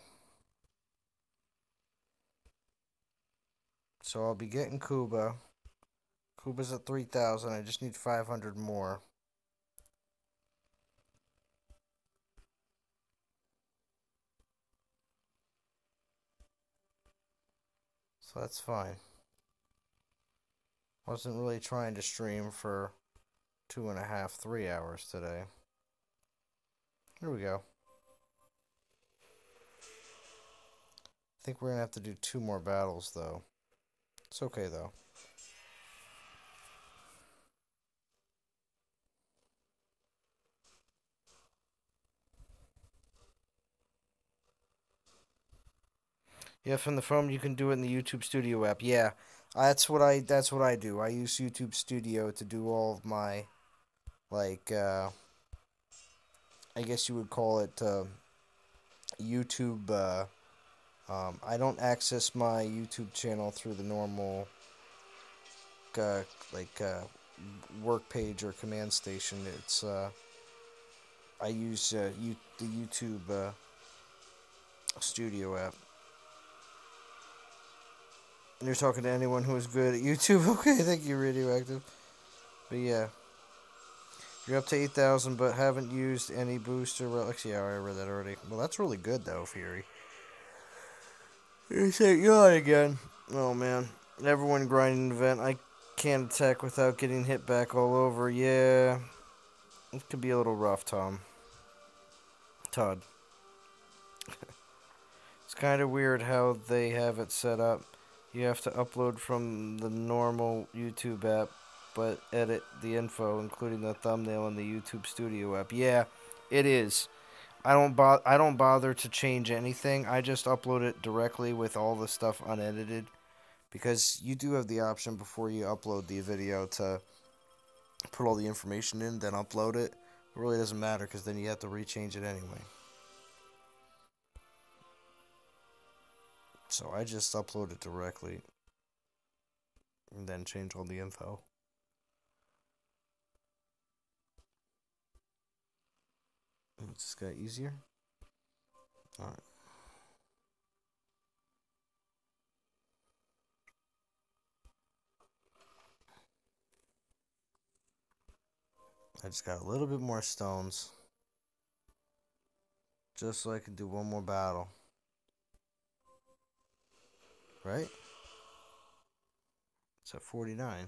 So I'll be getting Kuba. Kuba's at 3,000. I just need 500 more. So that's fine. Wasn't really trying to stream for 2.5, 3 hours today. Here we go. I think we're going to have to do 2 more battles, though. It's okay, though. Yeah, from the phone you can do it in the YouTube Studio app. Yeah, that's what I do. I use YouTube Studio to do all of my, like, I guess you would call it YouTube. I don't access my YouTube channel through the normal, work page or command station. It's I use the YouTube Studio app. You're talking to anyone who is good at YouTube? Okay, thank you, Radioactive. But yeah. You're up to 8,000, but haven't used any booster relics. Yeah, I read that already. Well, that's really good, though, Fury. You say you on again. Oh, man. Everyone grinding an event. I can't attack without getting hit back all over. Yeah. It could be a little rough, Todd. It's kind of weird how they have it set up. You have to upload from the normal YouTube app, but edit the info, including the thumbnail in the YouTube Studio app. Yeah, it is. I don't bother to change anything. I just upload it directly with all the stuff unedited, because you do have the option before you upload the video to put all the information in, then upload it. It really doesn't matter, because then you have to rechange it anyway. So I just upload it directly and then change all the info. It just got easier. Alright. I just got a little bit more stones. Just so I can do one more battle. Right? It's at 49.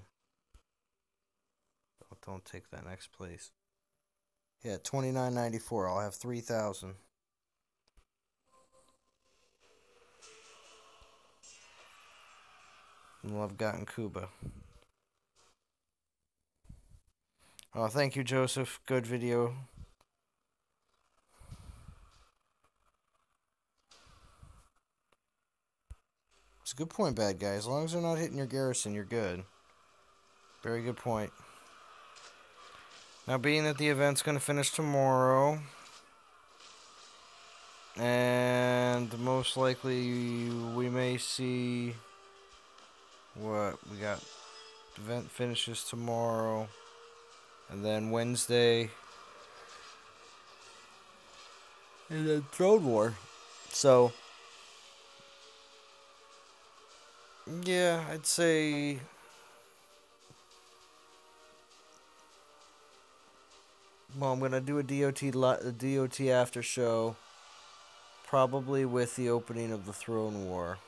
Oh, don't take that next place. Yeah, 29.94. I'll have 3,000. And I've gotten Kuba. Oh, thank you, Joseph. Good video. It's a good point, bad guy. As long as they're not hitting your garrison, you're good. Very good point. Now, being that the event's going to finish tomorrow, and most likely we may see what we got. The event finishes tomorrow, and then Wednesday, and then Throne War. So, yeah, I'd say well, I'm gonna do a DOT after show, probably with the opening of the Throne War.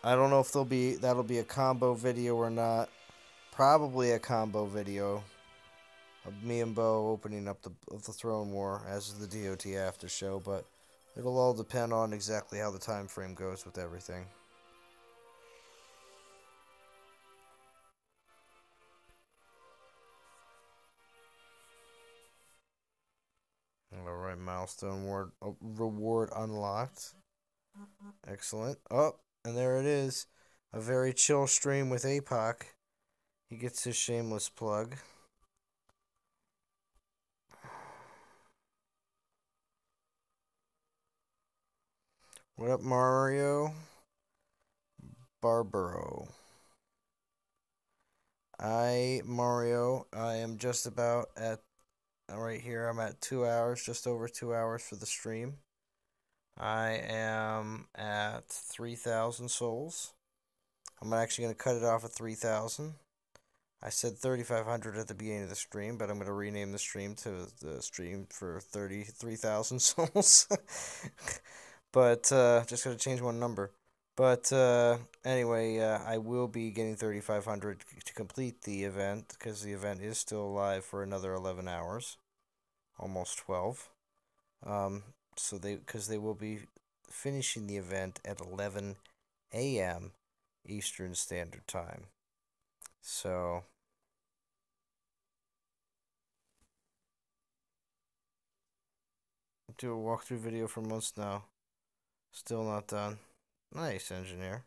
I don't know if that'll be a combo video or not. Probably a combo video of me and Bo opening up the Throne War as the DOT after show, but It'll all depend on exactly how the time frame goes with everything. Alright, milestone reward unlocked. Excellent. Oh, and there it is. A very chill stream with APOC. He gets his shameless plug. What up, Mario? Barbaro. Mario, I am just about at, right here, I'm at 2 hours, just over 2 hours for the stream. I am at 3,000 souls. I'm actually going to cut it off at 3,000. I said 3,500 at the beginning of the stream, but I'm going to rename the stream to the stream for 33,000 souls. But just got to change one number. But anyway, I will be getting 3,500 to complete the event, because the event is still live for another 11 hours, almost 12. Because they will be finishing the event at 11 a.m. Eastern Standard Time. So do a walkthrough video for months now. Still not done. Nice, engineer.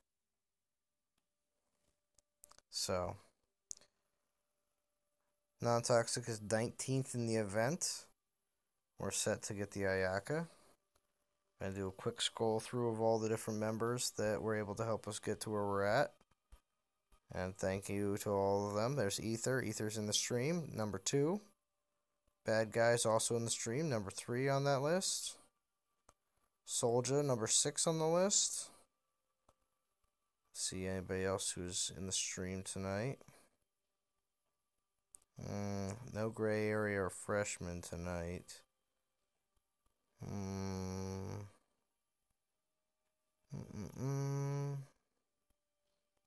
So, non-toxic is 19th in the event. We're set to get the Ayaka. I'm going to do a quick scroll through of all the different members that were able to help us get to where we're at. And thank you to all of them. There's Ether. Ether's in the stream, number 2. Bad Guy's also in the stream, number 3 on that list. Soldier, number 6 on the list. See anybody else who's in the stream tonight. No gray area or freshman tonight.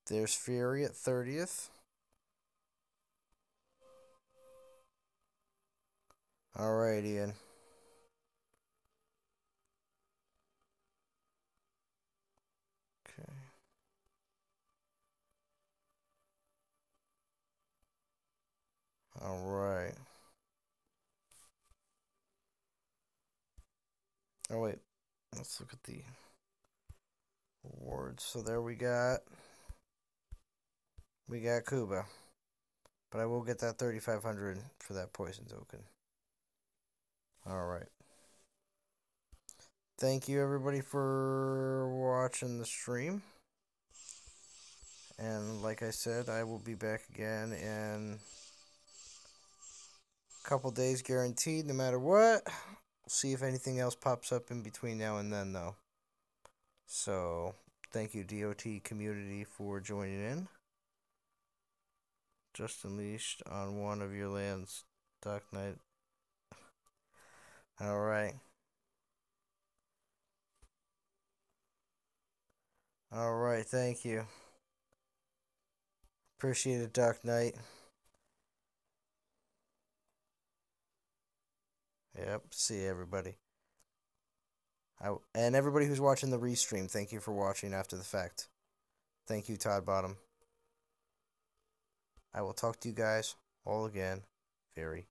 There's Fury at 30th. Alright, Ian. Okay. Alright. Oh, wait. Let's look at the awards. So there we got Kuba. But I will get that 3,500 for that poison token. Alright. Thank you, everybody, for watching the stream. And like I said, I will be back again in a couple days, guaranteed, no matter what. We'll see if anything else pops up in between now and then, though. So, thank you, DOT community, for joining in. Just unleashed on one of your lands, Dark Knight. Alright. Alright, thank you. Appreciate it, Dark Knight. Yep, see everybody. And everybody who's watching the restream, thank you for watching after the fact. Thank you, Todd Bottom. I will talk to you guys all again very